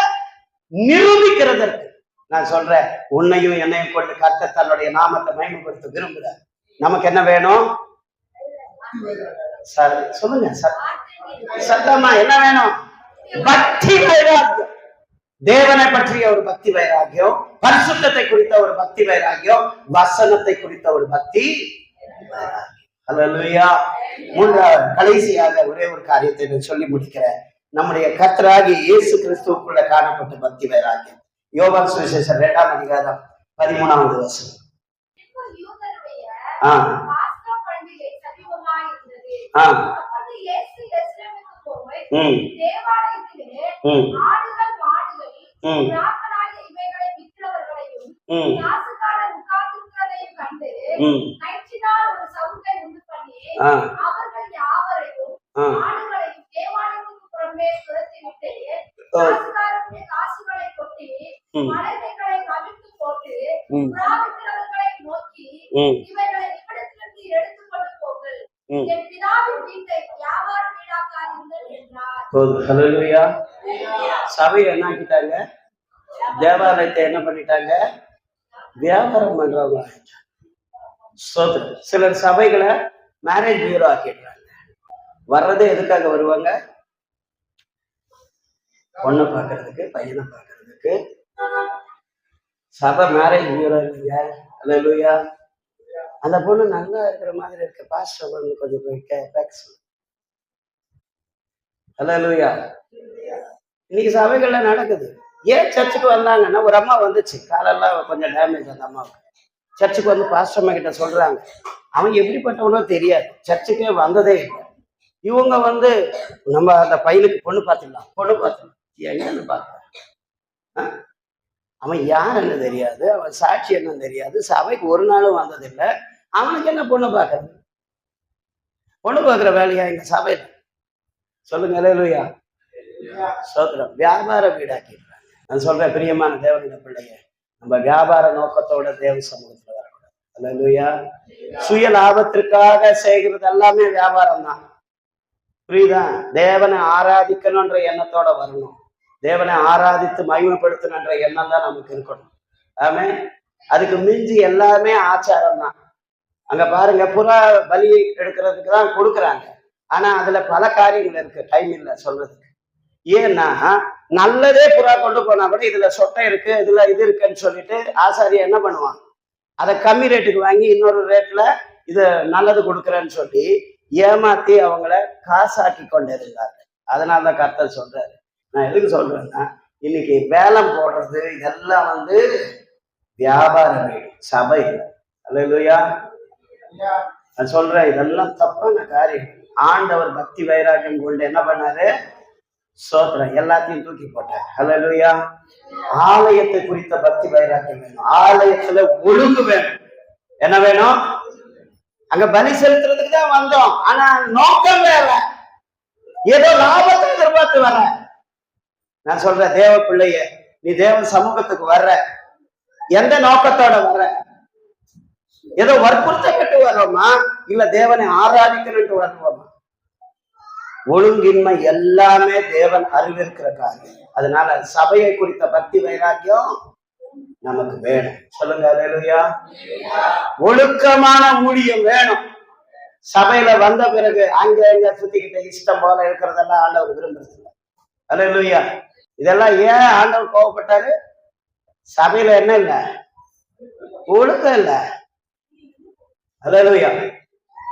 நிரூபிக்கிறதற்கு. நான் சொல்றேன், உன்னையும் என்னையும் கொண்டு கர்த்தர் தன்னுடைய நாமத்தை மகிமைப்படுத்த விரும்புறார். நமக்கு என்ன வேணும்? சார் சொல்லுங்க சார், சத்தமா என்ன வேணும்? பக்தி வைராக்கியம். தேவனை பற்றிய ஒரு பக்தி வைராக்கியம், பரிசுத்தத்தை குறித்த ஒரு பக்தி வைராக்கியம், வசனத்தை குறித்த ஒரு பக்தி வைராக்கியம். அல்லேலூயா. மூன்றாவது கடைசியாக ஒரே ஒரு காரியத்தை நான் சொல்லி முடிக்கிறேன். நம்முடைய கர்த்தராகிய இயேசு கிறிஸ்துவுக்குள்ள காணப்பட்ட பக்தி வைராக்கியம். யோவான் சுவிசேஷம் 2ஆம் அதிகாரம் 13வது வசனம். சபையை என்ன ஆக்கிட்டாங்க? தேவாலயத்தை என்ன பண்ணிட்டாங்க? வியாபாரம் பண்றவங்க. சிலர் சபைகளை மேரேஜ் பியூரோ ஆக்கிடுறாங்க. வர்றதே எதுக்காக வருவாங்க? பொண்ணை பார்க்கறதுக்கு, பையனை பார்க்கறதுக்கு. சபை மேரேஜ் பியூரோ இல்லைங்க. அல்லேலூயா. அந்த பொண்ணு நல்லா இருக்கிற மாதிரி இருக்கு, பாஸ்டர் பொண்ணு கொஞ்சம் பேக். அல்லேலூயா. இன்னைக்கு சபைகள்ல நடக்குது. ஏன் சர்ச்சுக்கு வந்தாங்கன்னா, ஒரு அம்மா வந்துச்சு, காலெல்லாம் கொஞ்சம் டேமேஜ். அந்த அம்மாவுக்கு சர்ச்சுக்கு வந்து பாஸ்டர் அம்மா கிட்ட சொல்றாங்க, அவன் எப்படிப்பட்டவனோ தெரியாது, சர்ச்சுக்கே வந்ததே இல்லை. இவங்க வந்து நம்ம அந்த பையனுக்கு பொண்ணு பார்த்துடலாம், பொண்ணு பார்த்துடலாம். எங்கன்னு பார்க்க அவன் யாருன்னு தெரியாது, அவன் சாட்சி என்னன்னு தெரியாது, சபைக்கு ஒரு நாளும் வந்ததில்லை. அவனுக்கு என்ன பொண்ணு பார்க்கறது? பொண்ணு பார்க்குற வேலையா எங்க சபையில? சொல்லுங்க. அல்லேலூயா. சோத்திரம். வியாபார வீடாக்கிடுறாங்க. நான் சொல்றேன், பிரியமான தேவனுடைய பிள்ளைய, நம்ம வியாபார நோக்கத்தோட தேவ சமூகத்துல வரக்கூடாது. அல்லேலூயா. சுய லாபத்திற்காக செய்கிறது எல்லாமே வியாபாரம் தான். புரியுதா? தேவனை ஆராதிக்கணும்ன்ற எண்ணத்தோட வரணும். தேவனை ஆராதித்து மகிமைப்படுத்தணுன்ற எண்ணம் தான் நமக்கு இருக்கணும். ஆமே. அதுக்கு மிஞ்சி எல்லாமே ஆச்சாரம் தான். அங்க பாருங்க, புறா பலி எடுக்கிறதுக்கு தான் கொடுக்குறாங்க. ஆனா அதுல பல காரியங்கள் இருக்கு, டைம் இல்லை சொல்றதுக்கு. ஏன்னா நல்லதே புறா கொண்டு போனா கூட இதுல சொட்டை இருக்கு, இதுல இது இருக்குன்னு சொல்லிட்டு ஆசாரியை என்ன பண்ணுவான், அதை கம்மி ரேட்டுக்கு வாங்கி இன்னொரு ரேட்ல இது நல்லது கொடுக்குறேன்னு சொல்லி ஏமாத்தி அவங்கள காசாக்கி கொண்டிருந்தாங்க. அதனாலதான் கர்த்தர் சொல்றாரு. நான் எதுக்கு சொல்றேன்னா, இன்னைக்கு வேலம் போடுறது இதெல்லாம் வியாபார வீடு, சபை. அல்லேலூயா. நான் சொல்றேன், இதெல்லாம் தப்பான காரியம். ஆண்டவர் பக்தி வைராக்கியம் கொண்டு என்ன பண்ணாரு? சோத்திரம் எல்லாத்தையும் தூக்கி போட்டார். அல்லேலூயா. ஆலயத்தை குறித்த பக்தி வைராக்கியம் வேணும். ஆலயத்துல ஒழுங்கு வேணும். என்ன வேணும்? அங்க பலி செலுத்துறதுக்கு தான் வந்தோம், ஆனா நோக்கம் வேற. ஏதோ லாபத்தை எதிர்பார்த்து வர. நான் சொல்றேன், தேவ பிள்ளைய, நீ தேவ சமூகத்துக்கு வர்ற எந்த நோக்கத்தோட வர்ற? ஏதோ வற்புறுத்தப்பட்டு வர்றோமா, இல்ல தேவனை ஆராதிக்கணும்னு வருவோமா? ஒழுங்கின்மை எல்லாமே தேவன் அறிவிருக்கிற காரியம். அதனால சபையை குறித்த பக்தி வைராக்கியம் நமக்கு வேணும். சொல்லுங்க அல்லேலூயா. ஒழுக்கமான ஊழியம் வேணும். சபையில வந்த பிறகு அங்க எங்க சுத்திக்கிட்ட இஷ்டம் போல இருக்கிறதெல்லாம் ஆண்டவர் விரும்புறது இல்லை. அல்லேலூயா. இதெல்லாம் ஏன் ஆண்டவர் கோவப்பட்டாரு? சபையில என்ன இல்லை? ஒழுக்கம் இல்லை. அல்லேலூயா.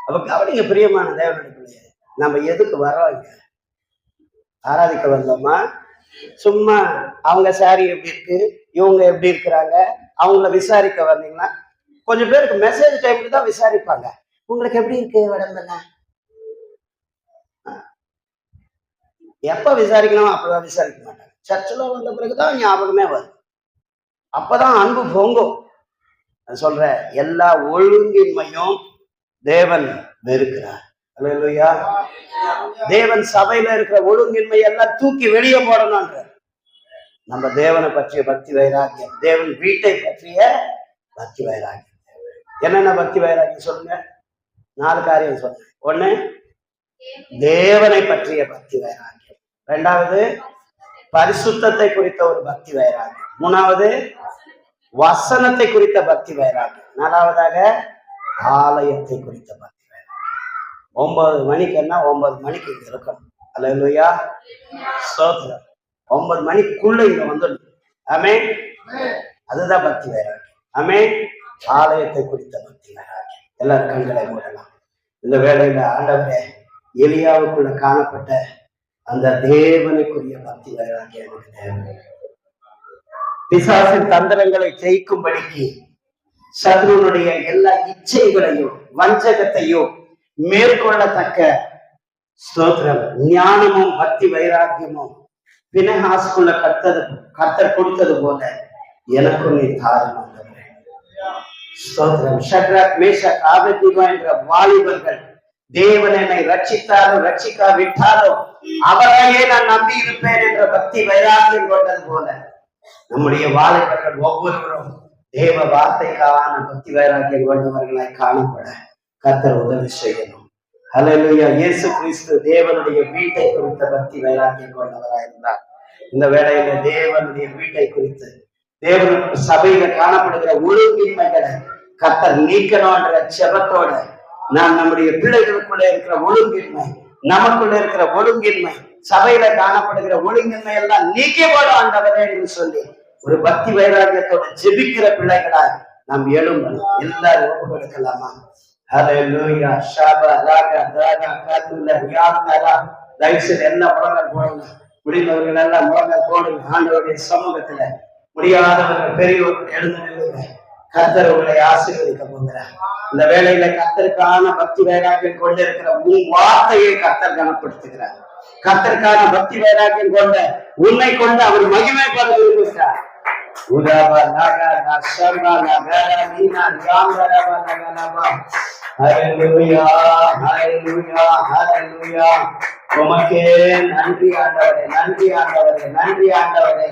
அப்ப கவனிங்க பிரியமான தேவனுடைய பிள்ளைய, நம்ம எதுக்கு வரோம்? ஆராதிக்க வந்தோமா? சும்மா அவங்க சாரி எப்படி இருக்கு, இவங்க எப்படி இருக்கிறாங்க, அவங்கள விசாரிக்க வந்தீங்கன்னா, கொஞ்சம் பேருக்கு மெசேஜ் டைம்ல தான் விசாரிப்பாங்க, உங்களுக்கு எப்படி இருக்கு உடம்பெல்லாம். எப்ப விசாரிக்கணும்? அப்பதான் விசாரிக்க மாட்டாங்க. சர்ச்சில் வந்த பிறகுதான் ஞாபகமே வரும். அப்பதான் அன்பு பொங்கும். நான் சொல்றேன், எல்லா ஒழுங்கின்மையும் தேவன் வெறுக்கிறார். அல்லேலூயா. தேவன் சபையில இருக்கிற ஒழுங்கின்மை எல்லாம் தூக்கி வெளியே போடணும்ன்ற நம்ம தேவனை பற்றிய பக்தி வைராக்கியம், தேவன் வீட்டை பற்றிய பக்தி வைராக்கியம். என்னென்ன பக்தி வைராக்கியம் சொல்லுங்க? 4 காரியம் சொல்றேன். 1, தேவனை பற்றிய பக்தி வைராக்கியம். 2வது, பரிசுத்தத்தை குறித்த ஒரு பக்தி வைராக்கியம். 3வது, வசனத்தை குறித்த பக்தி வைராக்கியம். 4வதாக, ஆலயத்தை குறித்த பக்தி வைராக்கியம். 9 மணிக்குன்னா 9 மணிக்கு இங்க இருக்கணும். அல்லேலூயா. ஸ்தோத்திரம். 9 மணிக்குள்ள இங்க வந்துடும். ஆமென். அதுதான் பக்தி வைராக்கியம். ஆமென். ஆலயத்தை குறித்த பக்தி வைராக்கியம். எல்லாரும் கண்களை மூடலாம். இந்த வேளையில ஆண்டவரே, எலியாவுக்குள்ள காணப்பட்ட அந்த தேவனுக்குரிய பக்தி வைராக்கியம் எனக்கு தேவை. பிசாசின் தந்திரங்களை ஜெயிக்கும்படிக்கு சத்ருனுடைய எல்லா இச்சைகளையும் வஞ்சகத்தையும் மேற்கொள்ளத்தக்க ஸ்தோத்திரம் ஞானமும் பக்தி வைராக்கியமும் பினஹாஸ்குள்ள கர்த்தர் கொடுத்தது போல எனக்கும் நீ தாரும். ஸ்தோத்திரம். ஷத்ராக், மேஷாக், ஆபேத்நேகோ என்ற வாலிபர்கள் தேவன் என்னை ரட்சித்தாலும் ரட்சிக்காவிட்டாலும் அவரையே நான் நம்பி இருப்பேன் என்ற பக்தி வைராக்கியம் கொண்டது போல நம்முடைய வாலிபர்கள் ஒவ்வொருவரும் தேவ வார்த்தைக்கான பக்தி வைராக்கியம் கொண்டவர்களாய் காணப்பட கர்த்தர் உதவி செய்யணும். அல்லேலூயா. இயேசு கிறிஸ்து தேவனுடைய வீட்டை குறித்த பக்தி வைராக்கியம் கொண்டவராய் இருந்தார். இந்த வேளையில தேவனுடைய வீட்டை குறித்து, தேவனுடைய சபையில காணப்படுகிற ஒழுங்கின்மைகளை கர்த்தர் நீக்கணும் என்ற செபத்தோட நாம் நம்முடைய பிள்ளைகளுக்குள்ள இருக்கிற ஒழுங்கின்மை, நமக்குள்ள இருக்கிற ஒழுங்கின்மை, சபையில காணப்படுகிற ஒழுங்கின்மை எல்லாம் நீக்கி போடும் ஆண்டவரே என்று சொல்லி ஒரு பக்தி வைராக்கியத்தோட ஜெபிக்கிற பிள்ளைகளாய் நாம் எழும்பணும். எல்லாரும் ஒப்பு கொடுக்கலாமா? ஹல்லேலூயா. ஷாபா ராகா ராகா காத்துல யாத்ரா. தயவுசெய்து எல்லாம் முழங்கால் போடுங்க. முடிந்தவர்கள் எல்லாம் முழங்கால் போடுங்க. ஆண்டவருடைய சமூகத்துல முடியாதவர்கள் பெரியவர்கள் எழுந்து நில்லுங்க. கர்த்தர் உங்களை ஆசீர்வதிக்க போகிறார். இந்த வேளையில கர்த்தருக்கான பக்தி வைராக்கியம் கொண்டிருக்கிற உன் வார்த்தையை கர்த்தர் கனப்படுத்துகிறார். கர்த்தருக்கான பக்தி வைராக்கியம் கொண்ட உன்னை கொண்டு அவர் மகிமை பெற விரும்புகிறார். உமக்கே நன்றி ஆண்டவரே, நன்றி ஆண்டவரே, நன்றி ஆண்டவரே,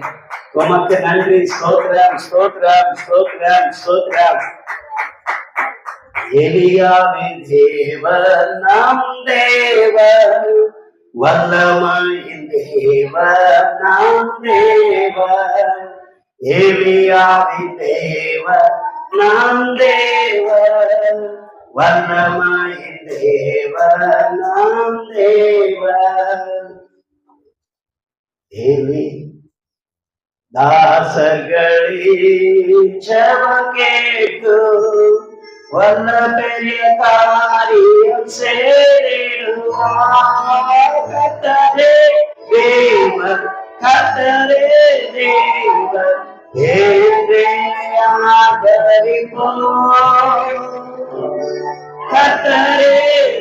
உமக்கு நன்றி. ஸ்தோத்திரம், ஸ்தோத்திரம், ஸ்தோத்திரம், ஸ்தோத்திரம். எலியாவின் தேவன் நம் தேவன், வல்லமையின் தேவன் நம் தேவன். எலியாவின் தேவன் நம் தேவன், வல்லமையின் தேவன் நம் தேவன். ஏலி தாசர்களின் ஜெபம் கேட்டு வல்ல பெரிய காரியம் செய்திடுவார். கர்த்தரே தேவன், கர்த்தரே தேவன் என்றே ஆதரிப்போம். கர்த்தரே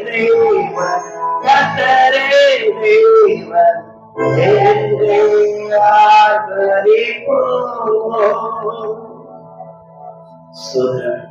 தேவன், கர்த்தரே தேவன் என்றே ஆதரிப்போம். ஸ்தோத்திரம்.